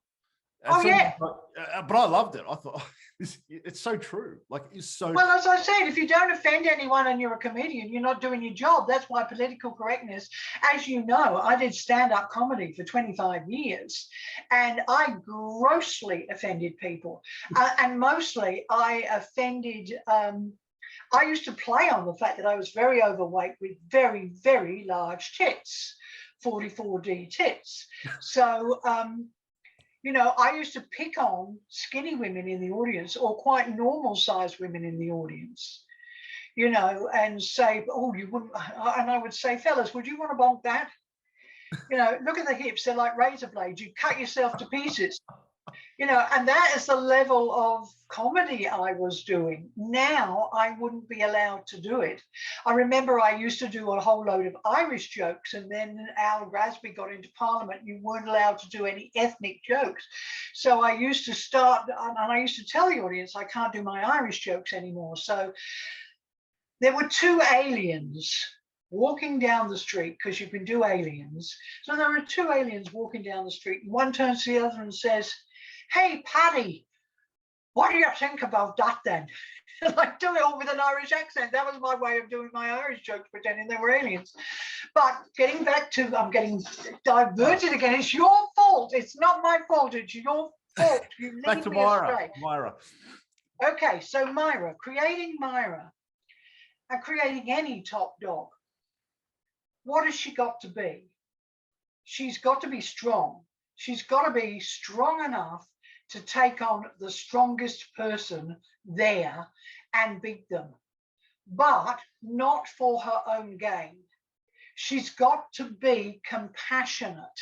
Oh yeah. But I loved it. I thought it's so true. Like, it's so. Well, as I said, if you don't offend anyone and you're a comedian, you're not doing your job. That's why political correctness, as you know, I did stand-up comedy for 25 years, and I grossly offended people, and mostly I offended. I used to play on the fact that I was very overweight with very, very large tits, 44D tits. So. You know, I used to pick on skinny women in the audience or quite normal sized women in the audience, you know, and say, oh, you wouldn't. And I would say, fellas, would you want to bonk that? You know, look at the hips. They're like razor blades. You cut yourself to pieces. You know, and that is the level of comedy I was doing. Now I wouldn't be allowed to do it. I remember I used to do a whole load of Irish jokes, and then Al Rasby got into Parliament. You weren't allowed to do any ethnic jokes. So I used to start, and I used to tell the audience I can't do my Irish jokes anymore. So there were two aliens walking down the street, because you can do aliens. So there were two aliens walking down the street, and one turns to the other and says, hey, Paddy, what do you think about that then? Like, do it all with an Irish accent. That was my way of doing my Irish jokes, pretending they were aliens. But getting back to, I'm getting diverted again. It's your fault. It's not my fault. It's your fault. You back to Myra. Okay, so Myra, creating Myra and creating any top dog, what has she got to be? She's got to be strong. She's got to be strong enough to take on the strongest person there and beat them, but not for her own gain. She's got to be compassionate.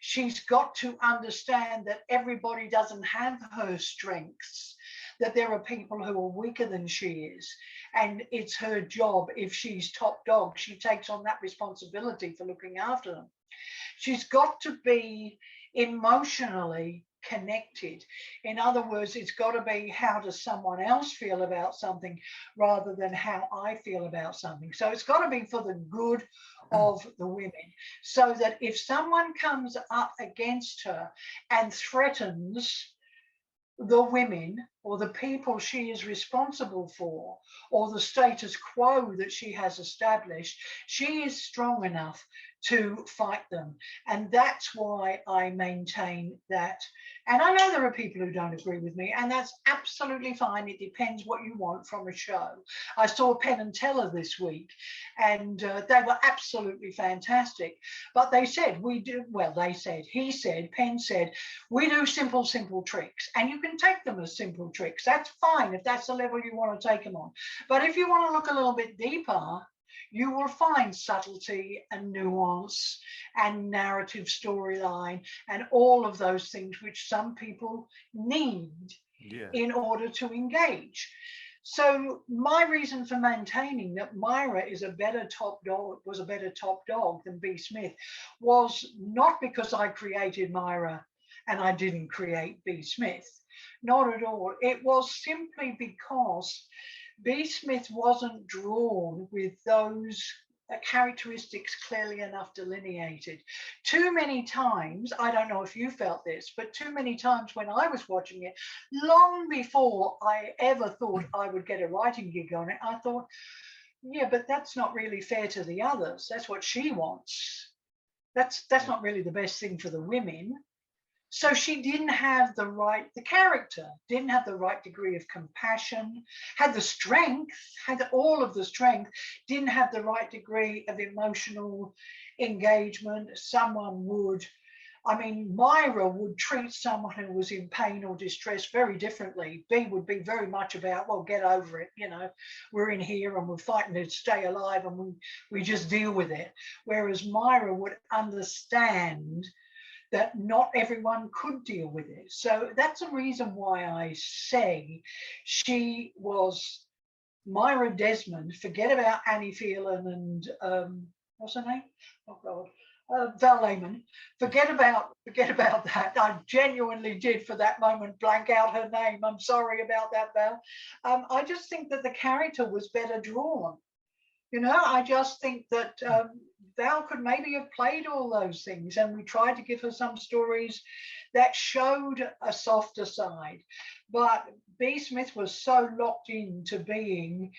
She's got to understand that everybody doesn't have her strengths, that there are people who are weaker than she is. And it's her job, if she's top dog, she takes on that responsibility for looking after them. She's got to be emotionally connected. In other words, it's got to be, how does someone else feel about something rather than how I feel about something. So it's got to be for the good of the women, so that if someone comes up against her and threatens the women or the people she is responsible for, or the status quo that she has established, she is strong enough to fight them. And that's why I maintain that. And I know there are people who don't agree with me, and that's absolutely fine. It depends what you want from a show. I saw Penn and Teller this week, and they were absolutely fantastic. But they said, Penn said, we do simple tricks, and you can take them as simple tricks. That's fine if that's the level you want to take them on. But if you want to look a little bit deeper, you will find subtlety and nuance and narrative storyline and all of those things which some people need in order to engage. So my reason for maintaining that Myra is was a better top dog than B. Smith was not because I created Myra and I didn't create B. Smith. Not at all. It was simply because B. Smith wasn't drawn with those characteristics clearly enough delineated. Too many times, I don't know if you felt this, but too many times when I was watching it, long before I ever thought I would get a writing gig on it, I thought, yeah, but that's not really fair to the others. That's what she wants. That's not really the best thing for the women. So she didn't have the character didn't have the right degree of compassion, had the strength, had all of the strength, didn't have the right degree of emotional engagement. Myra would treat someone who was in pain or distress very differently. B would be very much about, well, get over it. You know, we're in here and we're fighting to stay alive and we just deal with it. Whereas Myra would understand that not everyone could deal with it. So that's a reason why I say she was Myra Desmond. Forget about Annie Phelan and what's her name? Oh God. Val Lehman. Forget about that. I genuinely did for that moment blank out her name. I'm sorry about that, Val. I just think that the character was better drawn. I just think that Val could maybe have played all those things, and we tried to give her some stories that showed a softer side. But B. Smith was so locked into being,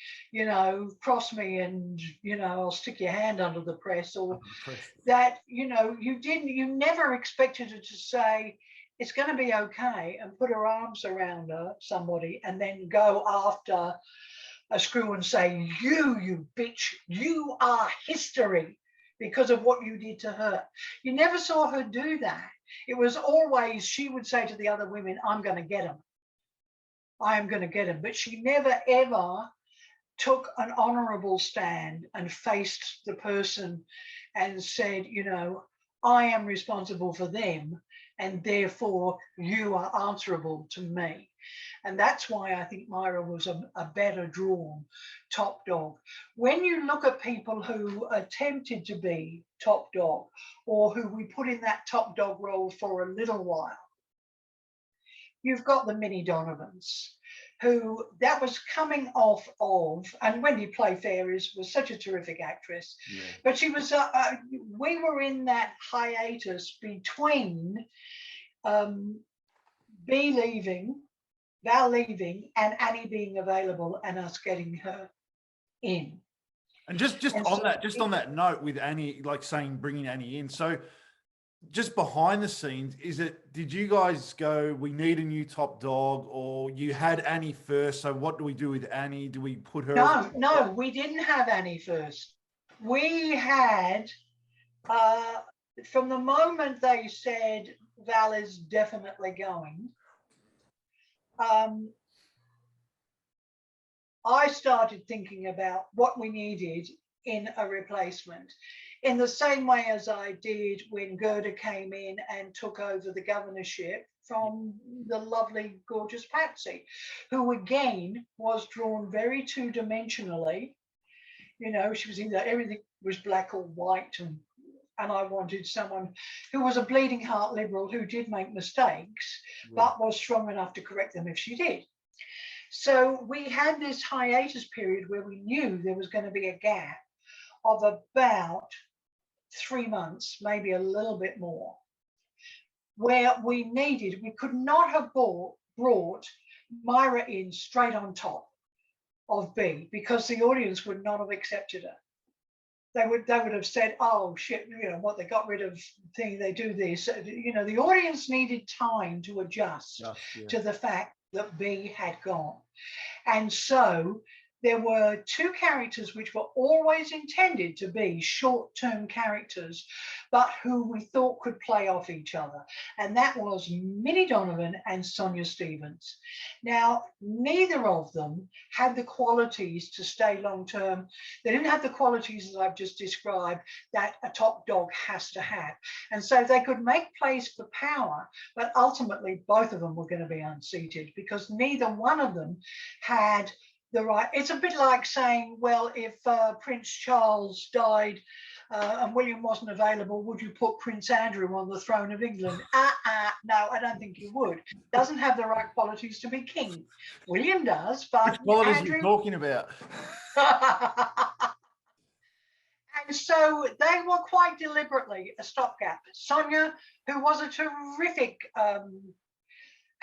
cross me and, I'll stick your hand under the press, or that, you never expected her to say, it's going to be okay, and put her arms around somebody, and then go after a screw and say, you bitch, you are history because of what you did to her. You never saw her do that. It was always, she would say to the other women, I'm going to get him. I am going to get him. But she never, ever took an honorable stand and faced the person and said, I am responsible for them, and therefore you are answerable to me. And that's why I think Myra was a better drawn top dog. When you look at people who attempted to be top dog, or who we put in that top dog role for a little while, you've got the Minnie Donovans, who that was coming off of, and Wendy Playfair was such a terrific actress, but she was, we were in that hiatus between B leaving, Val leaving, and Annie being available, and us getting her in. And just on that note with Annie, like saying bringing Annie in. So just behind the scenes, did you guys go, we need a new top dog, or you had Annie first? So what do we do with Annie? Do we put her? No, we didn't have Annie first. We had, from the moment they said Val is definitely going, I started thinking about what we needed in a replacement, in the same way as I did when Gerda came in and took over the governorship from the lovely, gorgeous Patsy, who again was drawn very two-dimensionally. She was either everything was black or white, and I wanted someone who was a bleeding heart liberal who did make mistakes, but was strong enough to correct them if she did. So we had this hiatus period where we knew there was going to be a gap of about 3 months, maybe a little bit more, where we could not have brought Myra in straight on top of B, because the audience would not have accepted her. They would have said, oh shit, what, they got rid of thing, they do this. The audience needed time to adjust to the fact that B had gone. And so there were two characters which were always intended to be short-term characters, but who we thought could play off each other. And that was Minnie Donovan and Sonia Stevens. Now, neither of them had the qualities to stay long-term. They didn't have the qualities that I've just described that a top dog has to have. And so they could make plays for power, but ultimately both of them were going to be unseated because neither one of them had the right. It's a bit like saying, well, if Prince Charles died and William wasn't available, would you put Prince Andrew on the throne of England? No, I don't think you would. Doesn't have the right qualities to be king. William does, but which qualities Andrew... are you talking about? And so they were quite deliberately a stopgap. Sonia, who was a terrific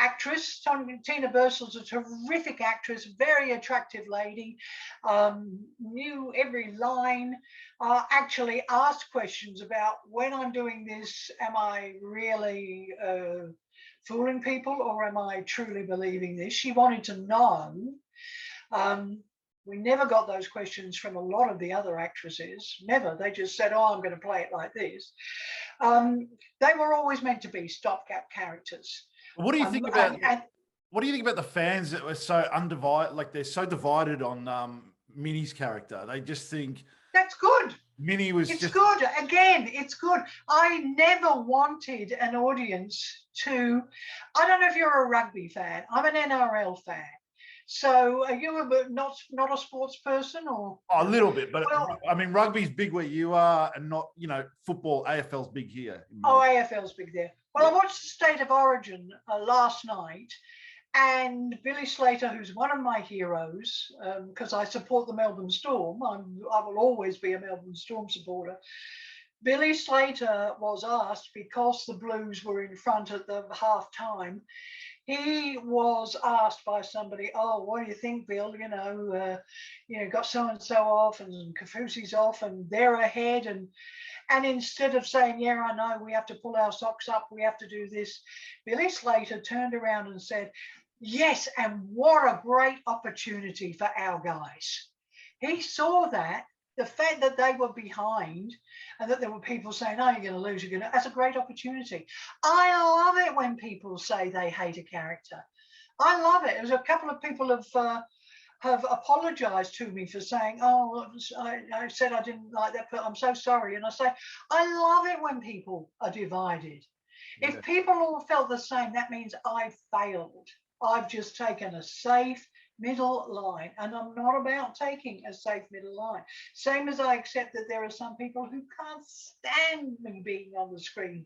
actress, Tina Bursel's a terrific actress, very attractive lady, knew every line, actually asked questions about, when I'm doing this, am I really fooling people, or am I truly believing this? She wanted to know. We never got those questions from a lot of the other actresses, never. They just said, oh, I'm going to play it like this. They were always meant to be stopgap characters. What do you think about what do you think about the fans that were so undivided, like they're so divided on Minnie's character? They just think that's good. Minnie was it's good. Again, it's good. I never wanted an audience to, I don't know if you're a rugby fan. I'm an NRL fan. So are you not a sports person, or? Oh, a little bit, but Well, I mean, rugby's big where you are, and not, you know, football. AFL's big here. oh, AFL's big there. Well, Yeah. I watched the State of Origin last night, and Billy Slater, who's one of my heroes, because I support the Melbourne Storm. I will always be a Melbourne Storm supporter. Billy Slater was asked, because the Blues were in front at the half time, he was asked by somebody, oh, what do you think, Bill? Got so-and-so off and Kafusi's off and they're ahead. And instead of saying, yeah, I know, we have to pull our socks up, we have to do this, Billy Slater turned around and said, yes, and what a great opportunity for our guys. He saw that, the fact that they were behind and that there were people saying, oh, you're going to lose, that's a great opportunity. I love it when people say they hate a character. I love it. There's a couple of people have apologized to me for saying, oh, I said I didn't like that, but I'm so sorry. And I say, I love it when people are divided. Yeah. If people all felt the same, that means I failed. I've just taken a safe middle line, and I'm not about taking a safe middle line. Same as I accept that there are some people who can't stand me being on the screen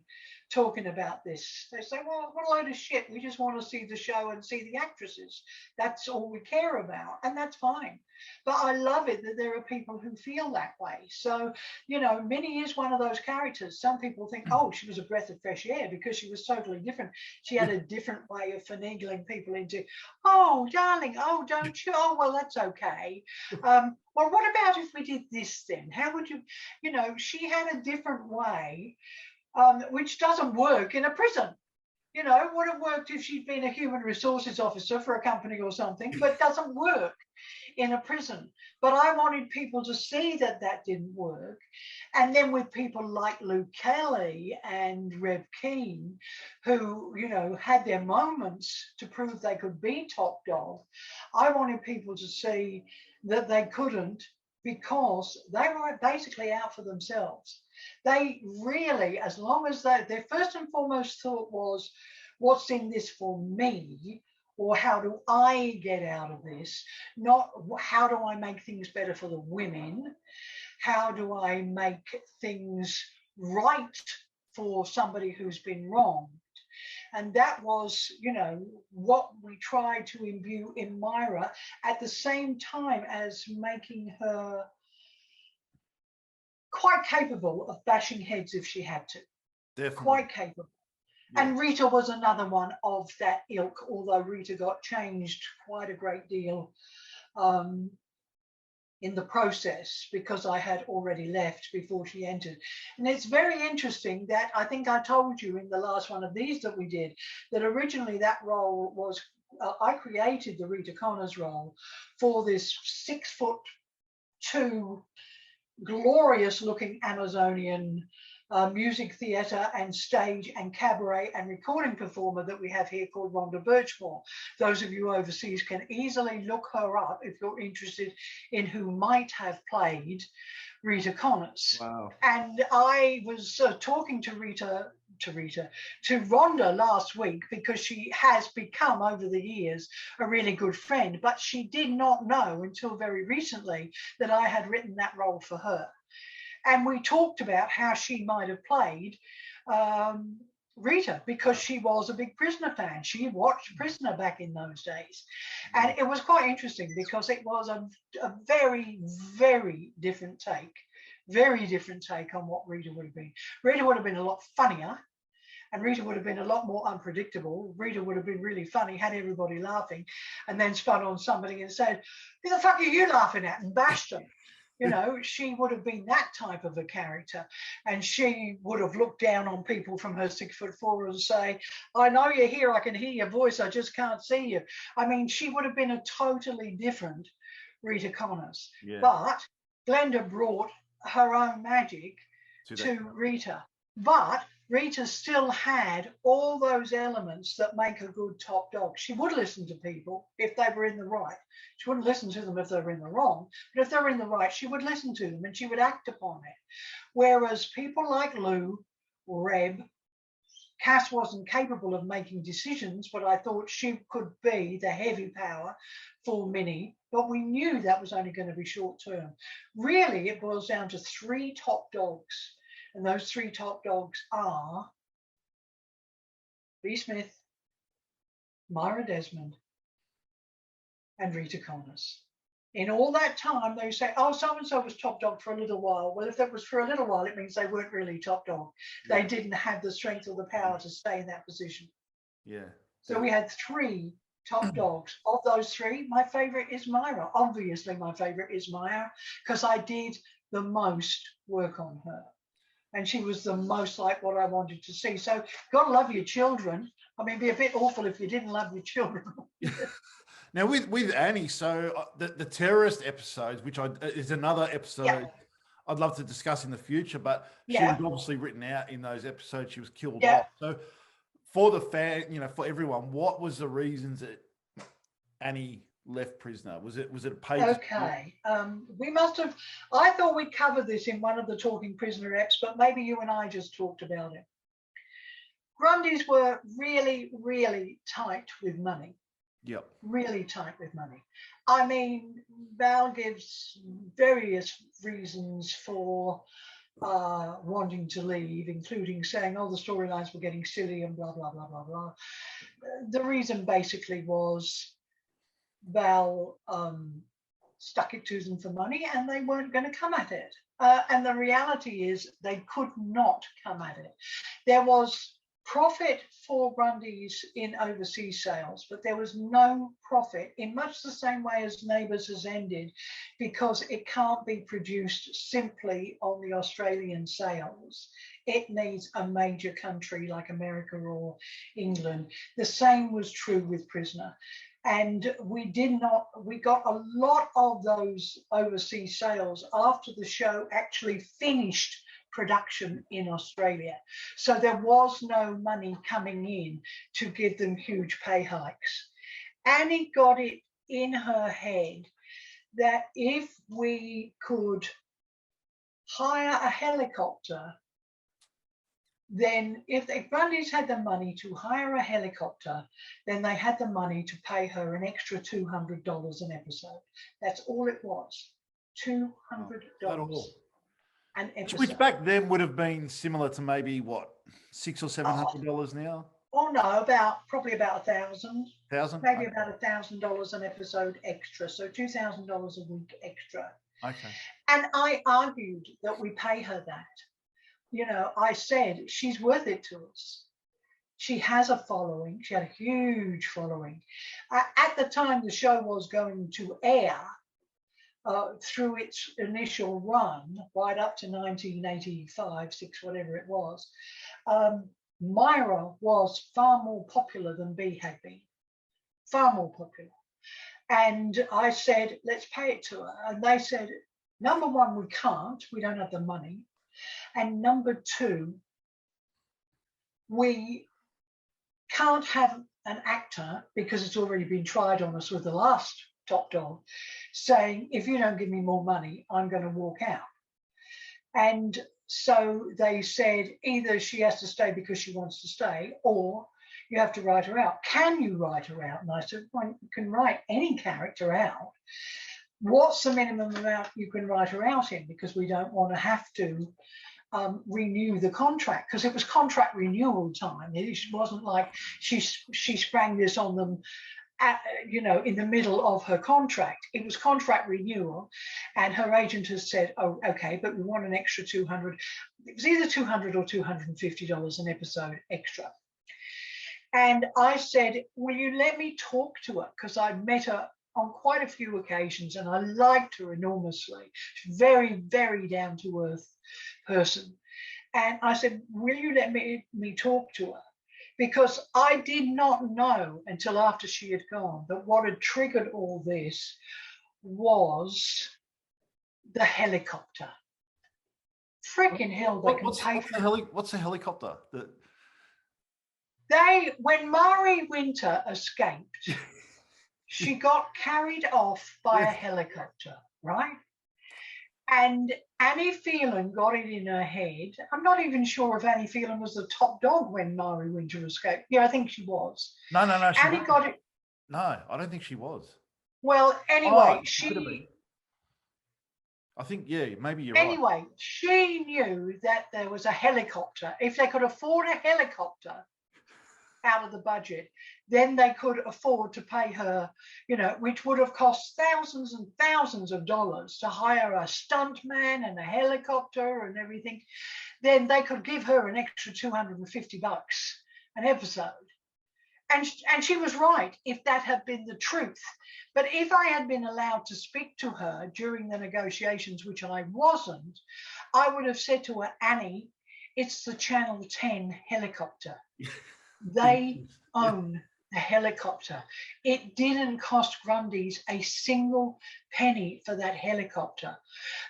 talking about this. They say, well, what a load of shit. We just want to see the show and see the actresses. That's all we care about, and that's fine. But I love it that there are people who feel that way. So, Minnie is one of those characters. Some people think, oh, she was a breath of fresh air because she was totally different. She had a different way of finagling people into, oh, darling, oh, don't you? Oh, well, that's okay. Well, what about if we did this then? How would you, she had a different way, which doesn't work in a prison. Would have worked if she'd been a human resources officer for a company or something, but doesn't work in a prison. But I wanted people to see that that didn't work. And then with people like Luke Kelly and Rev Keane, who, had their moments to prove they could be top dog, I wanted people to see that they couldn't, because they were basically out for themselves. They really, as long as their first and foremost thought was, what's in this for me? Or how do I get out of this? Not how do I make things better for the women? How do I make things right for somebody who's been wronged? And that was, what we tried to imbue in Myra, at the same time as making her quite capable of bashing heads if she had to. Definitely. Quite capable. Yeah. And Rita was another one of that ilk, although Rita got changed quite a great deal in the process, because I had already left before she entered. And it's very interesting that I think I told you in the last one of these that we did, that originally that role was, I created the Rita Connors role for this 6'2" glorious looking Amazonian music theatre and stage and cabaret and recording performer that we have here called Rhonda Birchmore. Those of you overseas can easily look her up if you're interested in who might have played Rita Connors. Wow. And I was talking to Rhonda last week, because she has become over the years a really good friend, but she did not know until very recently that I had written that role for her. And we talked about how she might have played Rita, because she was a big Prisoner fan. She watched Prisoner back in those days. And it was quite interesting, because it was a very, very different take on what Rita would have been. Rita would have been a lot funnier, and Rita would have been a lot more unpredictable. Rita would have been really funny, had everybody laughing, and then spun on somebody and said, who the fuck are you laughing at? And bashed them. She would have been that type of a character, and she would have looked down on people from her 6'4" and say, I know you're here, I can hear your voice, I just can't see you. I mean, she would have been a totally different Rita Connors. Yeah. But Glenda brought her own magic to Rita. But Rita still had all those elements that make a good top dog. She would listen to people if they were in the right. She wouldn't listen to them if they were in the wrong. But if they were in the right, she would listen to them and she would act upon it. Whereas people like Lou, Reb, Cass wasn't capable of making decisions, but I thought she could be the heavy power for Minnie, but we knew that was only going to be short term. Really, it boils down to 3 top dogs, and those 3 top dogs are Bea Smith, Myra Desmond, and Rita Connors. In all that time, they say, oh, so-and-so was top dog for a little while. Well, if that was for a little while, it means they weren't really top dog. They didn't have the strength or the power to stay in that position. Yeah. So we had 3 top dogs. Of those 3, my favorite is Myra. Obviously, my favorite is Myra because I did the most work on her. And she was the most like what I wanted to see. So, gotta love your children. I mean, it'd be a bit awful if you didn't love your children. Now with Annie, so the terrorist episodes, which is another episode I'd love to discuss in the future, but she was obviously written out in those episodes. She was killed off. So for the fan, for everyone, what was the reasons that Annie left prisoner? Was it a page? Okay. We must have, I thought we'd covered this in one of the Talking Prisoner eps, but maybe you and I just talked about it. Grundys were really, really tight with money. Yep. Really tight with money. I mean, Val gives various reasons for wanting to leave, including saying, oh, the storylines were getting silly and blah, blah, blah, blah, blah. The reason basically was Val stuck it to them for money and they weren't going to come at it. And the reality is they could not come at it. There was profit for Grundys in overseas sales, but there was no profit in much the same way as Neighbours has ended, because it can't be produced simply on the Australian sales. It needs a major country like America or England. The same was true with Prisoner. And we got a lot of those overseas sales after the show actually finished production in Australia. So there was no money coming in to give them huge pay hikes. Annie got it in her head that if we could hire a helicopter, then if Grundys had the money to hire a helicopter, then they had the money to pay her an extra $200 an episode. That's all it was, $200. An episode. Which back then would have been similar to maybe what, $600 or $700 now? Oh no, probably about $1,000. Maybe Okay. about $1,000 an episode extra. So $2,000 a week extra. Okay. And I argued that we pay her that. I said she's worth it to us. She has a following. She had a huge following. At the time the show was going to air, through its initial run, right up to 1985, 6, whatever it was, Myra was far more popular than Bea had been, far more popular. And I said, let's pay it to her. And they said, number one, we can't, we don't have the money. And number 2, we can't have an actor, because it's already been tried on us with the last top dog, saying, if you don't give me more money, I'm going to walk out. And so they said, either she has to stay because she wants to stay, or you have to write her out. Can you write her out? And I said, well, you can write any character out. What's the minimum amount you can write her out in? Because we don't want to have to renew the contract, because it was contract renewal time. It wasn't like she sprang this on them in the middle of her contract. It was contract renewal, and her agent has said, oh, okay, but we want an extra 200. It was either $200 or $250 an episode extra. And I said, will you let me talk to her? Because I've met her on quite a few occasions and I liked her enormously. She's very, very down to earth person. And I said, will you let me talk to her? Because I did not know until after she had gone that what had triggered all this was the helicopter. Freaking hell, they can pay for it. What's the helicopter? When Mari Winter escaped, she got carried off by a helicopter, right? And Annie Phelan got it in her head. I'm not even sure if Annie Phelan was the top dog when Mari Winter escaped. Yeah, I think she was. No, she Annie wasn't. got it. No, I don't think she was. Well, anyway, I think, yeah, maybe you're right. Anyway, she knew that there was a helicopter. If they could afford a helicopter out of the budget, then they could afford to pay her, which would have cost thousands and thousands of dollars to hire a stuntman and a helicopter and everything. Then they could give her an extra $250 an episode. And she was right if that had been the truth. But if I had been allowed to speak to her during the negotiations, which I wasn't, I would have said to her, Annie, it's the Channel 10 helicopter. They own the helicopter. It didn't cost Grundy's a single penny for that helicopter.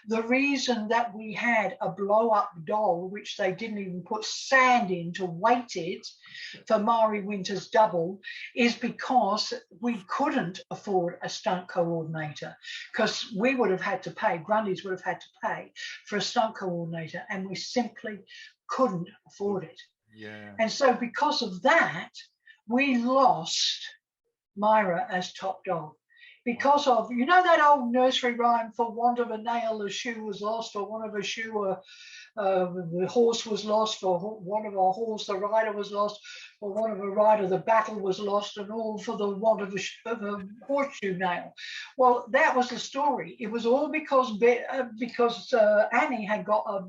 The reason that we had a blow-up doll, which they didn't even put sand in to weight it for Mari Winter's double, is because we couldn't afford a stunt coordinator, because we would have had to pay, Grundy's would have had to pay for a stunt coordinator, and we simply couldn't afford it. Yeah. And so because of that, we lost Myra as top dog. Because of, that old nursery rhyme, for want of a nail, a shoe was lost, or one of a shoe, the horse was lost, or one of a horse, the rider was lost, or one of a rider, the battle was lost, and all for the want of a horseshoe nail. Well, that was the story. It was all because Annie had got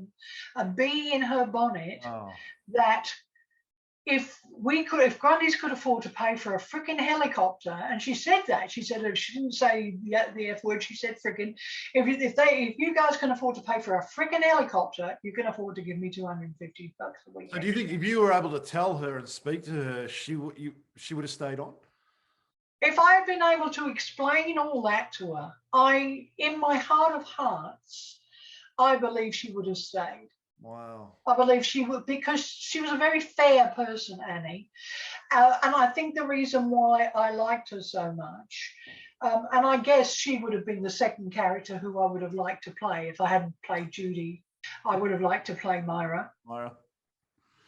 a bee in her bonnet. Oh. That if Grundy's could afford to pay for a freaking helicopter, and she said that, she didn't say the F word, she said freaking, if you guys can afford to pay for a freaking helicopter, you can afford to give me $250 a week. So do you think if you were able to tell her and speak to her, she would have stayed on? If I had been able to explain all that to her, in my heart of hearts, I believe she would have stayed. Wow. I believe she would, because she was a very fair person, Annie. And I think the reason why I liked her so much, and I guess she would have been the second character who I would have liked to play. If I hadn't played Judy, I would have liked to play Myra.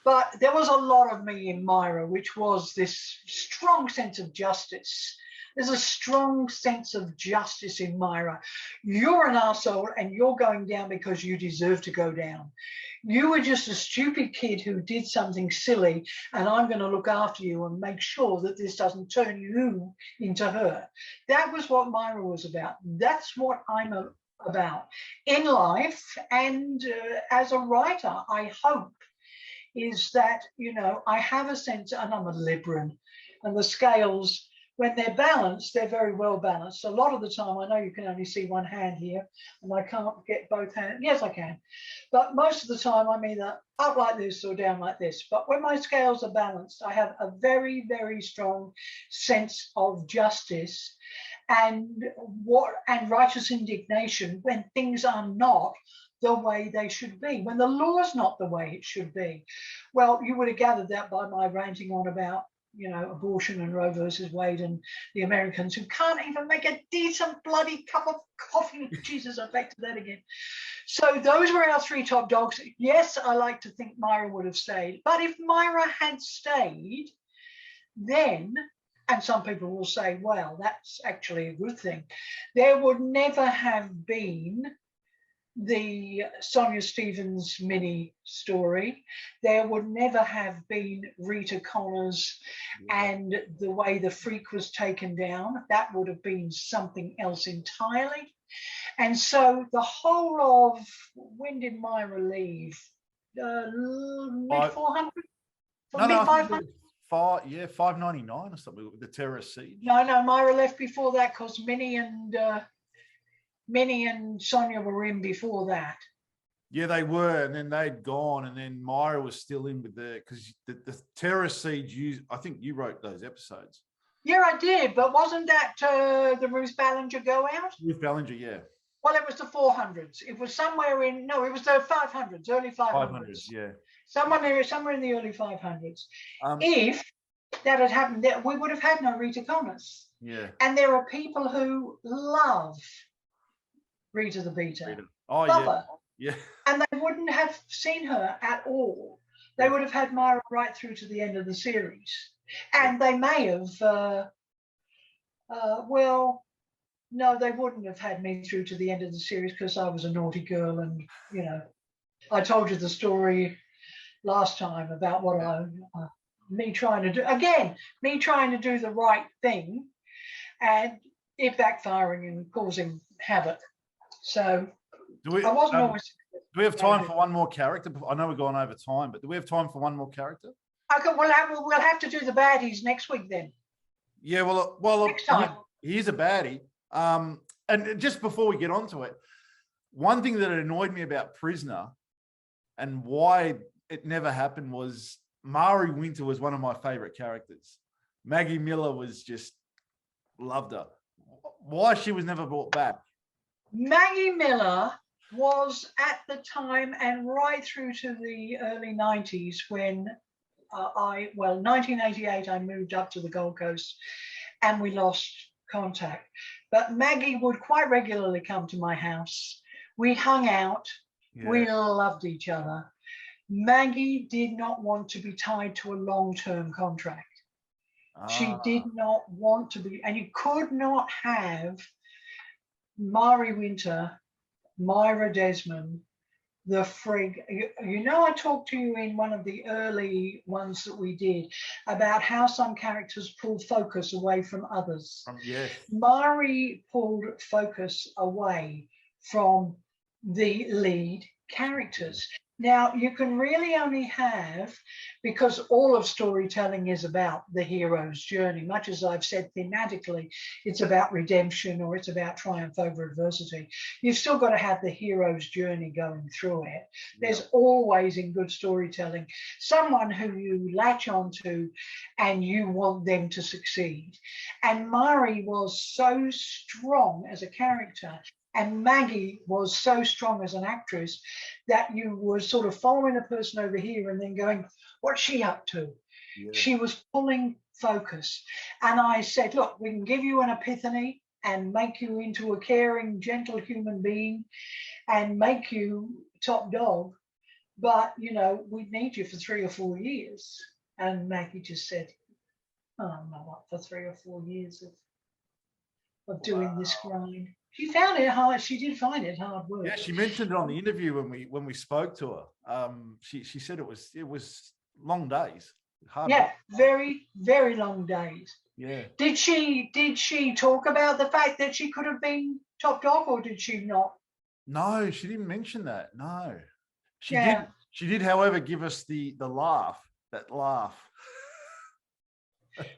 But there was a lot of me in Myra, which was this strong sense of justice. There's a strong sense of justice in Myra. You're an arsehole and you're going down because you deserve to go down. You were just a stupid kid who did something silly, and I'm going to look after you and make sure that this doesn't turn you into her. That was what Myra was about. That's what I'm about in life. And as a writer, I hope is that, I have a sense, and I'm a Libran, and the scales, when they're balanced, they're very well balanced. A lot of the time, I know you can only see one hand here, and I can't get both hands. Yes, I can. But most of the time, I'm either up like this or down like this. But when my scales are balanced, I have a very, very strong sense of justice and righteous indignation when things are not the way they should be, when the law's not the way it should be. Well, you would have gathered that by my ranting on about abortion and Roe versus Wade and the Americans who can't even make a decent bloody cup of coffee. Jesus, I'm back to that again. So those were our three top dogs. Yes, I like to think Myra would have stayed. But if Myra had stayed, then, and some people will say, well, that's actually a good thing, there would never have been the Sonia Stevens mini story. There would never have been Rita Connors and the way the freak was taken down. That would have been something else entirely. And so the whole of, when did Myra leave? Mid 400? Mid 500? 599 or something with the terrorist siege. No, Myra left before that because Minnie and Sonia were in before that. Yeah, they were, and then they'd gone, and then Myra was still in with because the terrorist siege. I think you wrote those episodes. Yeah, I did, but wasn't that the Ruth Ballinger go out? Ruth Ballinger, yeah. Well, it was the 400s. It was somewhere it was the 500s, early 500s. 500s, yeah. Somewhere in the early 500s. If that had happened, we would have had no Rita Connors. Yeah. And there are people who love Rita the Beta. Oh, yeah. lover. Yeah. And they wouldn't have seen her at all. They would have had Myra right through to the end of the series. And they may have, well, no, they wouldn't have had me through to the end of the series because I was a naughty girl. And, you know, I told you the story last time about what me trying to do. Again, me trying to do the right thing and it backfiring and causing havoc. So I wasn't always. Do we have time for one more character? I know we're going over time, but do we have time for one more character? Okay, we'll have to do the baddies next week then. Yeah, well, Next time. He's a baddie. And just before we get onto it, one thing that annoyed me about Prisoner and why it never happened was Mari Winter was one of my favorite characters. Maggie Miller was just loved her. Why she was never brought back? Maggie Miller was at the time and right through to the early 90s when 1988, I moved up to the Gold Coast and we lost contact. But Maggie would quite regularly come to my house. We hung out. Yeah. We loved each other. Maggie did not want to be tied to a long-term contract. She did not want to be, and you could not have Mari Winter, Myra Desmond, the Frigg. You know, I talked to you in one of the early ones that we did about how some characters pulled focus away from others. Yes. Mari pulled focus away from the lead characters. Now, you can really only have, because all of storytelling is about the hero's journey, much as I've said thematically, it's about redemption or it's about triumph over adversity. You've still got to have the hero's journey going through it. There's always, in good storytelling, someone who you latch onto and you want them to succeed. And Mari was so strong as a character, and Maggie was so strong as an actress that you were sort of following a person over here and then going, what's she up to? Yeah. She was pulling focus. And I said, look, we can give you an epiphany and make you into a caring, gentle human being and make you top dog. But, you know, we need you for 3 or 4 years. And Maggie just said, oh, I'm not up for 3 or 4 years of doing this grind. She found it hard. She did find it hard work. Yeah, she mentioned it on the interview when we spoke to her. She said it was long days. Hard work. Very, very long days. Yeah. Did she talk about the fact that she could have been top dog, or did she not? No, she didn't mention that. No. She did. She did, however, give us the laugh. That laugh.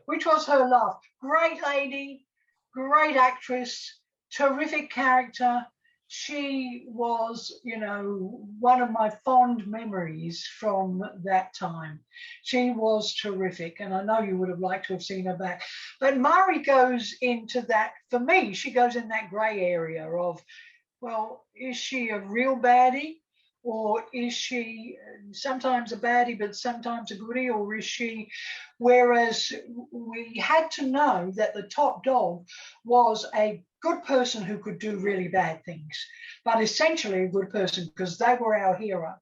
Which was her laugh. Great lady, great actress. Terrific character. She was, you know, one of my fond memories from that time. She was terrific, and I know you would have liked to have seen her back. But Mari goes into that, for me, she goes in that grey area of, well, is she a real baddie? Or is she sometimes a baddie, but sometimes a goodie? Or is she, whereas we had to know that the top dog was a good person who could do really bad things, but essentially a good person because they were our hero.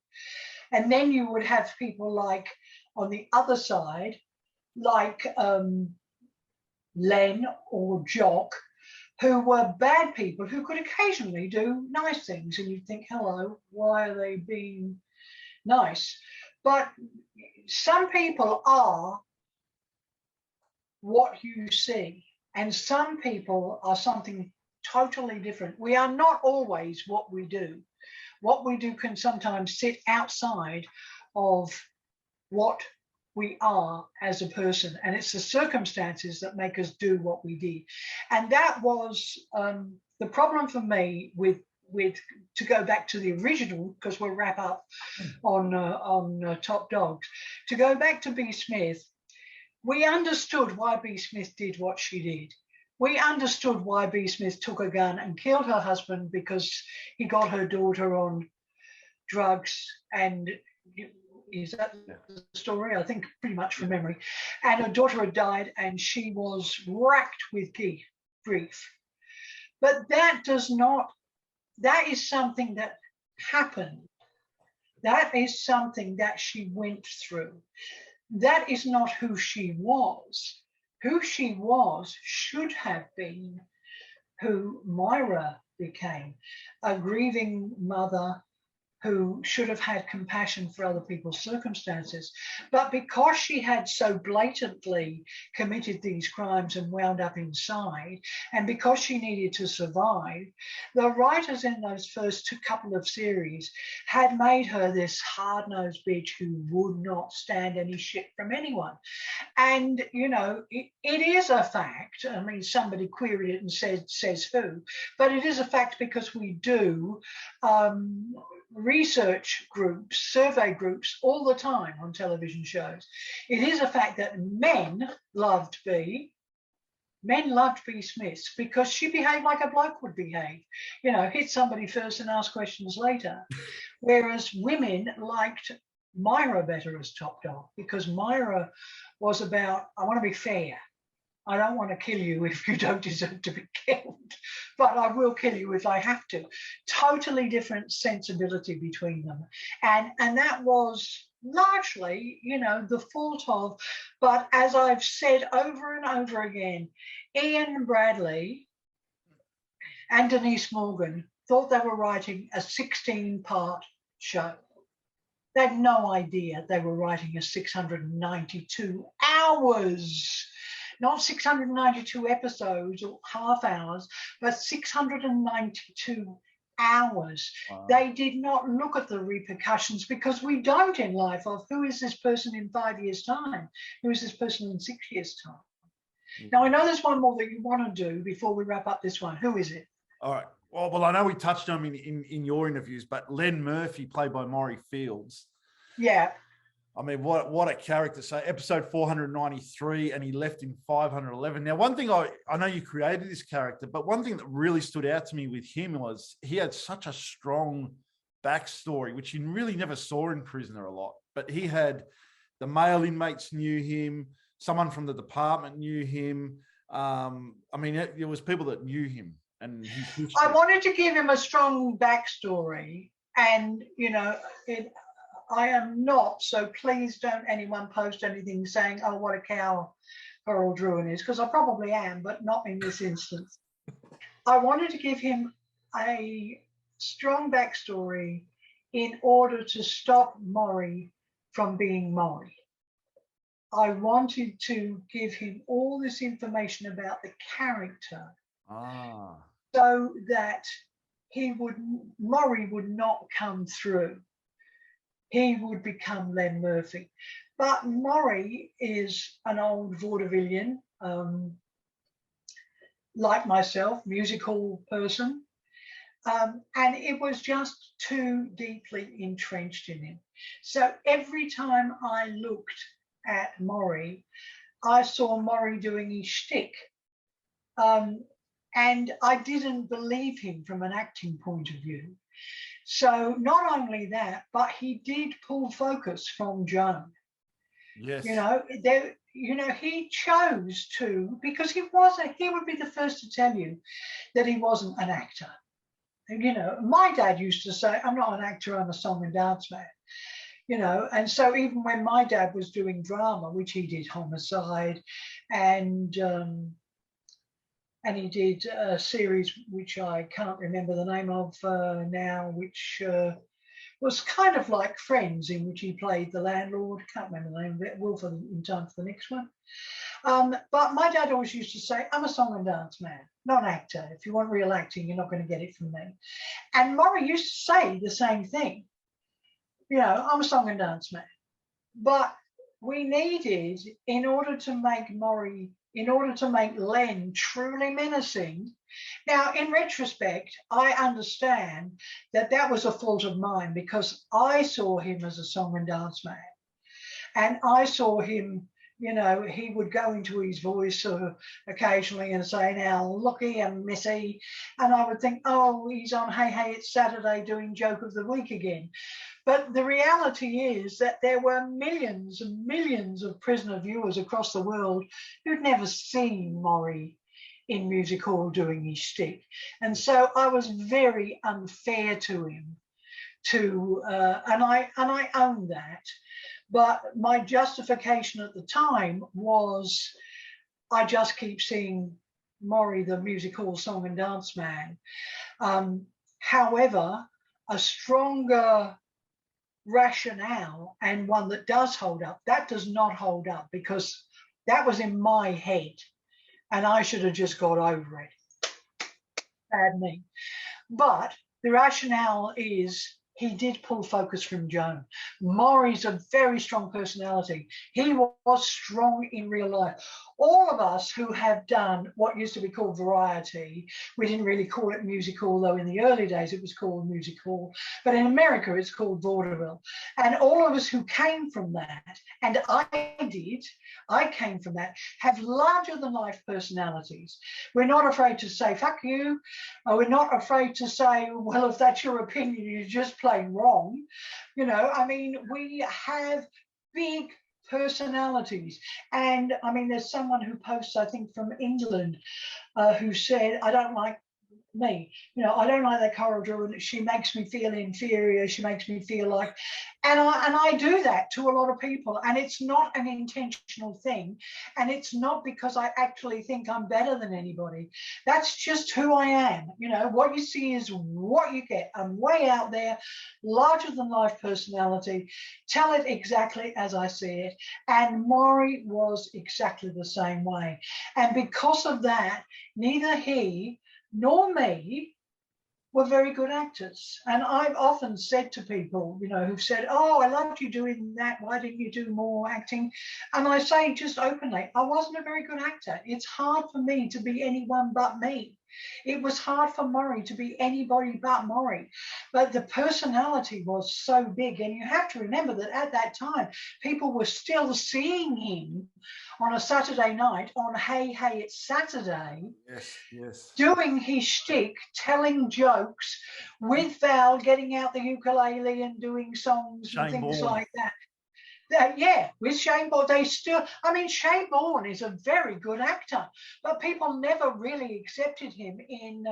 And then you would have people like on the other side, like Len or Jock, who were bad people who could occasionally do nice things. And you'd think, hello, why are they being nice? But some people are what you see, and some people are something totally different. We are not always what we do. What we do can sometimes sit outside of what we are as a person, and it's the circumstances that make us do what we did. And that was the problem for me with to go back to the original, because we'll wrap up on Top Dogs. To go back to B. Smith, we understood why B. Smith did what she did. We understood why B. Smith took a gun and killed her husband because he got her daughter on drugs. And is that the story? I think pretty much from memory. And her daughter had died and she was racked with grief. But that does not that is something that happened. That is something that she went through. That is not who she was. Who she was should have been who Moira became, a grieving mother who should have had compassion for other people's circumstances. But because she had so blatantly committed these crimes and wound up inside, and because she needed to survive, the writers in those first couple of series had made her this hard-nosed bitch who would not stand any shit from anyone. And, you know, it is a fact. I mean, somebody queried it and says who, but it is a fact because we do research groups, survey groups all the time on television shows. It is a fact that men loved B Smith because she behaved like a bloke would behave, you know, hit somebody first and ask questions later. Whereas women liked Moira better as top dog because Moira was about, I want to be fair. I don't want to kill you if you don't deserve to be killed, but I will kill you if I have to. Totally different sensibility between them. And that was largely, you know, the fault of, but as I've said over and over again, Ian Bradley and Denise Morgan thought they were writing a 16-part show. They had no idea they were writing a 692 hours. Not 692 episodes or half hours, but 692 hours. Wow. They did not look at the repercussions because we don't in life of who is this person in 5 years' time? Who is this person in 6 years' time? Mm-hmm. Now, I know there's one more that you want to do before we wrap up this one. Who is it? All right. Well, I know we touched on him in your interviews, but Len Murphy, played by Maury Fields. Yeah. I mean, what a character. So episode 493, and he left in 511. Now, one thing I know you created this character, but one thing that really stood out to me with him was he had such a strong backstory, which you really never saw in Prisoner a lot. But he had the male inmates knew him, someone from the department knew him. I mean, there was people that knew him. And I wanted to give him a strong backstory, and, you know, I am not, so please don't anyone post anything saying, oh, what a cow Coral Druin is, because I probably am, but not in this instance. I wanted to give him a strong backstory in order to stop Maury from being Maury. I wanted to give him all this information about the character so that Maury would not come through. He would become Len Murphy. But Maury is an old vaudevillian, like myself, musical person. And it was just too deeply entrenched in him. So every time I looked at Maury, I saw Maury doing his shtick. And I didn't believe him from an acting point of view. So not only that, but he did pull focus from Joan. Yes. You know, he chose to, because he would be the first to tell you that he wasn't an actor. And, you know, my dad used to say, I'm not an actor, I'm a song and dance man. You know, and so even when my dad was doing drama, which he did Homicide, and he did a series which I can't remember the name of now, which was kind of like Friends, in which he played the landlord. Can't remember the name of it. Will in time for the next one. But my dad always used to say, I'm a song and dance man, not an actor. If you want real acting, you're not going to get it from me. And Maury used to say the same thing. You know, I'm a song and dance man. But we needed, in order to make Len truly menacing. Now, in retrospect, I understand that was a fault of mine because I saw him as a song and dance man. And I saw him, you know, he would go into his voice sort of occasionally and say, now, Lookie and Missy. And I would think, oh, he's on Hey, Hey, It's Saturday doing Joke of the Week again. But the reality is that there were millions and millions of prisoner viewers across the world who'd never seen Maury in music hall doing his shtick. And so I was very unfair to him, and I own that. But my justification at the time was, I just keep seeing Maury, the music hall song and dance man. However, a stronger rationale, and one that does hold up, that does not hold up, because that was in my head and I should have just got over it. Bad me. But the rationale is, he did pull focus from Joan. Maury's a very strong personality. He was strong in real life. All of us who have done what used to be called variety, we didn't really call it music hall, though in the early days it was called music hall, but in America it's called vaudeville. And all of us who came from that, and I came from that, have larger than life personalities. We're not afraid to say, fuck you. We're not afraid to say, well, if that's your opinion, you're just plain wrong. You know, I mean, we have big personalities. And I mean, there's someone who posts, I think from England, who said, I don't like me, you know, I don't like that Coral Druid. She makes me feel inferior. She makes me feel like, and I do that to a lot of people, and it's not an intentional thing, and it's not because I actually think I'm better than anybody. That's just who I am. You know, what you see is what you get. I'm way out there, larger than life personality, tell it exactly as I see it. And Maury was exactly the same way. And because of that, neither he nor me were very good actors. And I've often said to people, you know, who've said, oh, I loved you doing that, why didn't you do more acting? And I say just openly, I wasn't a very good actor. It's hard for me to be anyone but me. It was hard for Maury to be anybody but Maury. But the personality was so big. And you have to remember that at that time, people were still seeing him on a Saturday night on Hey, Hey, It's Saturday. Yes. Doing his shtick, telling jokes, with Val getting out the ukulele and doing songs and things like that. Yeah, with Shane Bourne, Shane Bourne is a very good actor, but people never really accepted him in,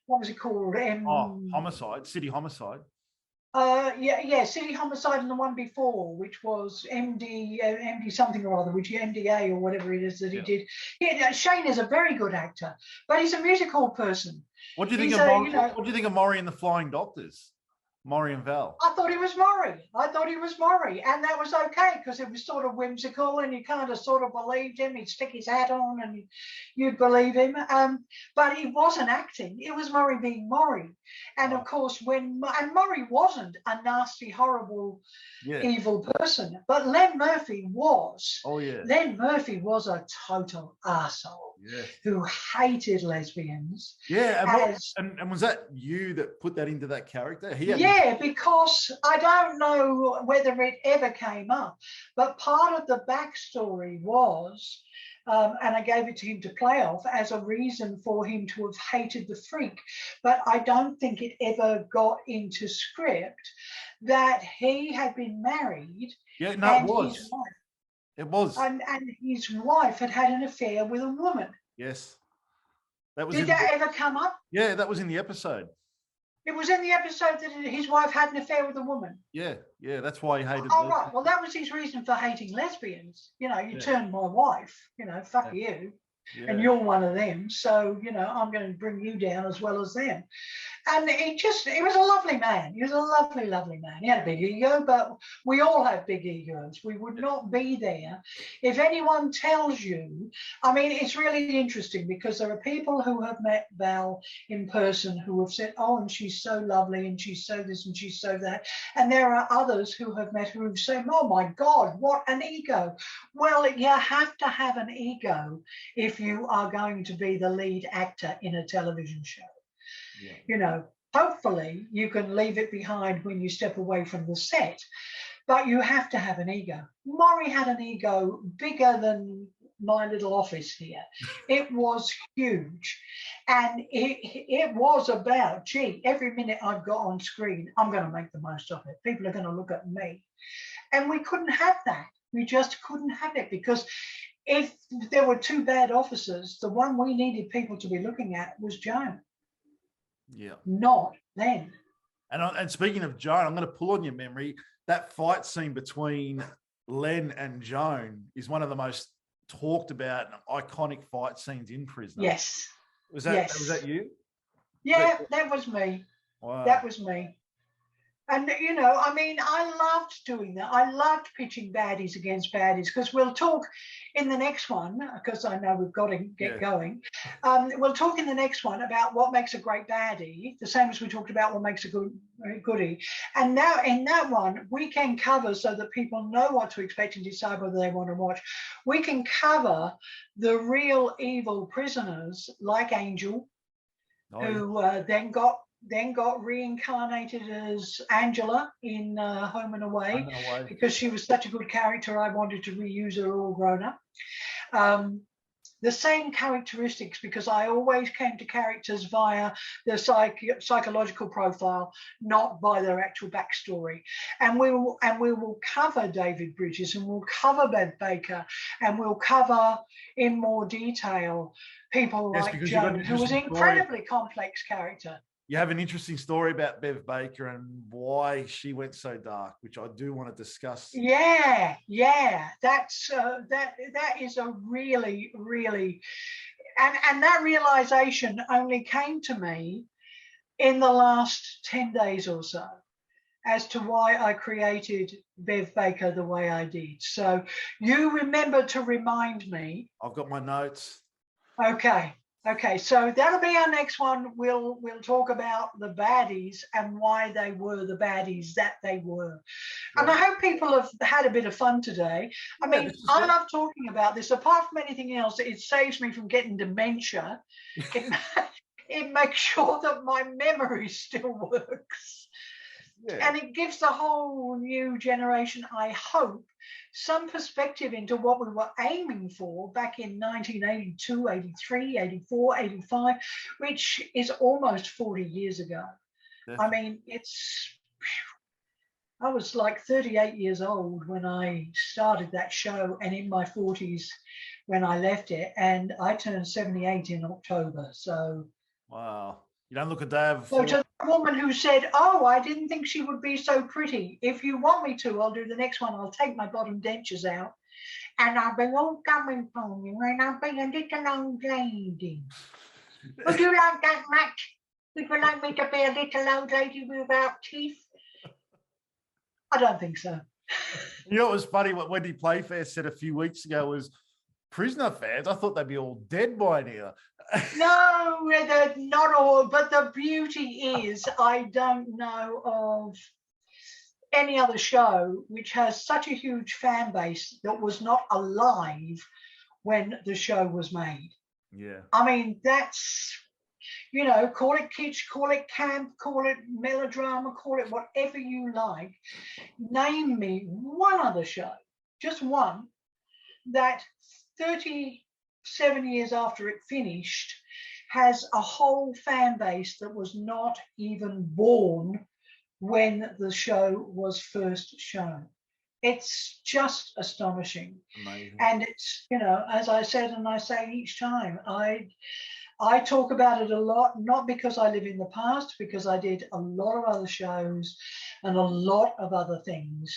what was it called? Homicide, City Homicide. City Homicide, and the one before, which was MD something or other, which MDA or whatever it is that he did. Yeah, Shane is a very good actor, but he's a musical person. What do you think What do you think of Maury and the Flying Doctors? Maury and Val. I thought he was Maury. And that was okay, because it was sort of whimsical and you kind of sort of believed him. He'd stick his hat on and you'd believe him. But he wasn't acting. It was Maury being Maury. And of course, Maury wasn't a nasty, horrible, evil person. But Len Murphy was. Oh, yeah. Len Murphy was a total arsehole. Yeah. Who hated lesbians. Yeah, and was that you that put that into that character? Yeah, because I don't know whether it ever came up, but part of the backstory was, and I gave it to him to play off as a reason for him to have hated the freak, but I don't think it ever got into script, that he had been married. Yeah, no, it was. It was. And his wife had had an affair with a woman. Yes. Did that ever come up? Yeah, that was in the episode. It was in the episode that his wife had an affair with a woman. Yeah, that's why he hated. Oh, right. Well, that was his reason for hating lesbians. You know, you turned my wife. You know, fuck you. Yeah. And you're one of them. So, you know, I'm going to bring you down as well as them. And he was a lovely man. He was a lovely, lovely man. He had a big ego, but we all have big egos. We would not be there if anyone tells you. I mean, it's really interesting because there are people who have met Val in person who have said, oh, and she's so lovely and she's so this and she's so that. And there are others who have met who have said, oh, my God, what an ego. Well, you have to have an ego if you are going to be the lead actor in a television show. Yeah. You know, hopefully you can leave it behind when you step away from the set, but you have to have an ego. Maury had an ego bigger than my little office here. It was huge. And it was about, gee, every minute I've got on screen, I'm going to make the most of it. People are going to look at me. And we couldn't have that. We just couldn't have it because if there were two bad officers, the one we needed people to be looking at was Joan. Yeah. Not Len. And speaking of Joan, I'm going to pull on your memory. That fight scene between Len and Joan is one of the most talked about and iconic fight scenes in Prisoner. Yes. Was that you? Yeah, that was me. Wow. That was me. And, you know, I mean, I loved doing that. I loved pitching baddies against baddies, because we'll talk in the next one, because I know we've got to get going. We'll talk in the next one about what makes a great baddie, the same as we talked about what makes a good goodie. And now in that one, we can cover, so that people know what to expect and decide whether they want to watch. We can cover the real evil prisoners like Angel, who then got reincarnated as Angela in Home and Away, because she was such a good character. I wanted to reuse her all grown up. The same characteristics, because I always came to characters via their psychological profile, not by their actual backstory. And we will cover David Bridges, and we'll cover Bev Baker, and we'll cover in more detail people like Joan, who was an incredibly complex character. You have an interesting story about Bev Baker and why she went so dark, which I do want to discuss. Yeah, that's that is a really, really, and that realization only came to me in the last 10 days or so, as to why I created Bev Baker the way I did. So you remember to remind me. I've got my notes. Okay, so that'll be our next one. We'll talk about the baddies and why they were the baddies that they were. Yeah. And I hope people have had a bit of fun today. I mean, I love talking about this. Apart from anything else, it saves me from getting dementia. It makes sure that my memory still works. Yeah. And it gives the whole new generation, I hope, some perspective into what we were aiming for back in 1982, 83, 84, 85, which is almost 40 years ago. Definitely. I mean, I was like 38 years old when I started that show, and in my 40s when I left it, and I turned 78 in October. So, wow. You don't look a day of. So to the woman who said, "Oh, I didn't think she would be so pretty. If you want me to, I'll do the next one. I'll take my bottom dentures out, and I'll be all coming from you, and I'll be a little old lady. Would you like that much? Would you like me to be a little old lady without teeth?" I don't think so. You know what was funny? What Wendy Playfair said a few weeks ago was, Prisoner fans, I thought they'd be all dead by now. No, they're not all, but the beauty is I don't know of any other show which has such a huge fan base that was not alive when the show was made. Yeah. I mean, that's, you know, call it kitsch, call it camp, call it melodrama, call it whatever you like. Name me one other show, just one, that 37 years after it finished has a whole fan base that was not even born when the show was first shown. It's just astonishing. Amazing. And it's, you know, as I said, and I say each time, I talk about it a lot, not because I live in the past, because I did a lot of other shows and a lot of other things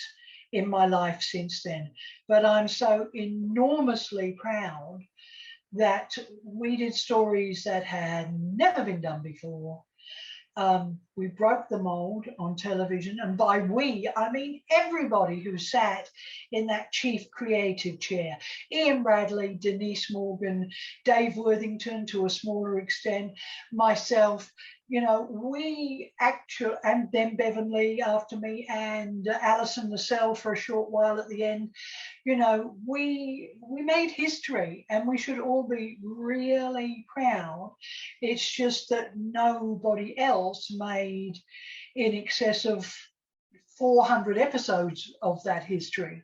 in my life since then. But I'm so enormously proud that we did stories that had never been done before. We broke the mold on television, and by we, I mean everybody who sat in that chief creative chair. Ian Bradley, Denise Morgan, Dave Worthington to a smaller extent, myself, you know, we actually, and then Bevan Lee after me, and Alison Lascelles for a short while at the end, you know, we made history, and we should all be really proud. It's just that nobody else made in excess of 400 episodes of that history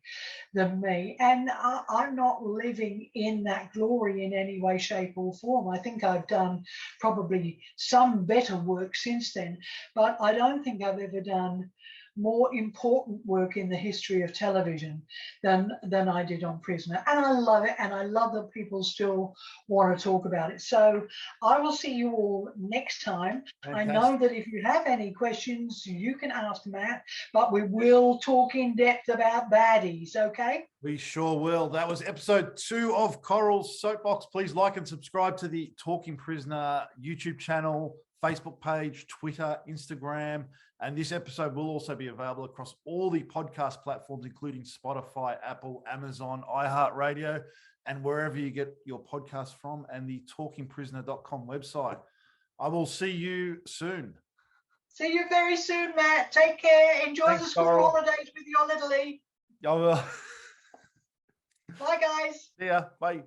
than me. And I'm not living in that glory in any way, shape or form. I think I've done probably some better work since then, but I don't think I've ever done more important work in the history of television than I did on Prisoner. And I love it. And I love that people still want to talk about it. So I will see you all next time. Fantastic. I know that if you have any questions, you can ask Matt, but we will talk in depth about baddies, okay? We sure will. That was episode 2 of Coral's Soapbox. Please like and subscribe to the Talking Prisoner YouTube channel, Facebook page, Twitter, Instagram. And this episode will also be available across all the podcast platforms, including Spotify, Apple, Amazon, iHeartRadio, and wherever you get your podcasts from, and the talkingprisoner.com website. I will see you soon. See you very soon, Matt. Take care. Enjoy Thanks, the school Coral. holidays with your little E. I will. Bye, guys. See ya. Bye.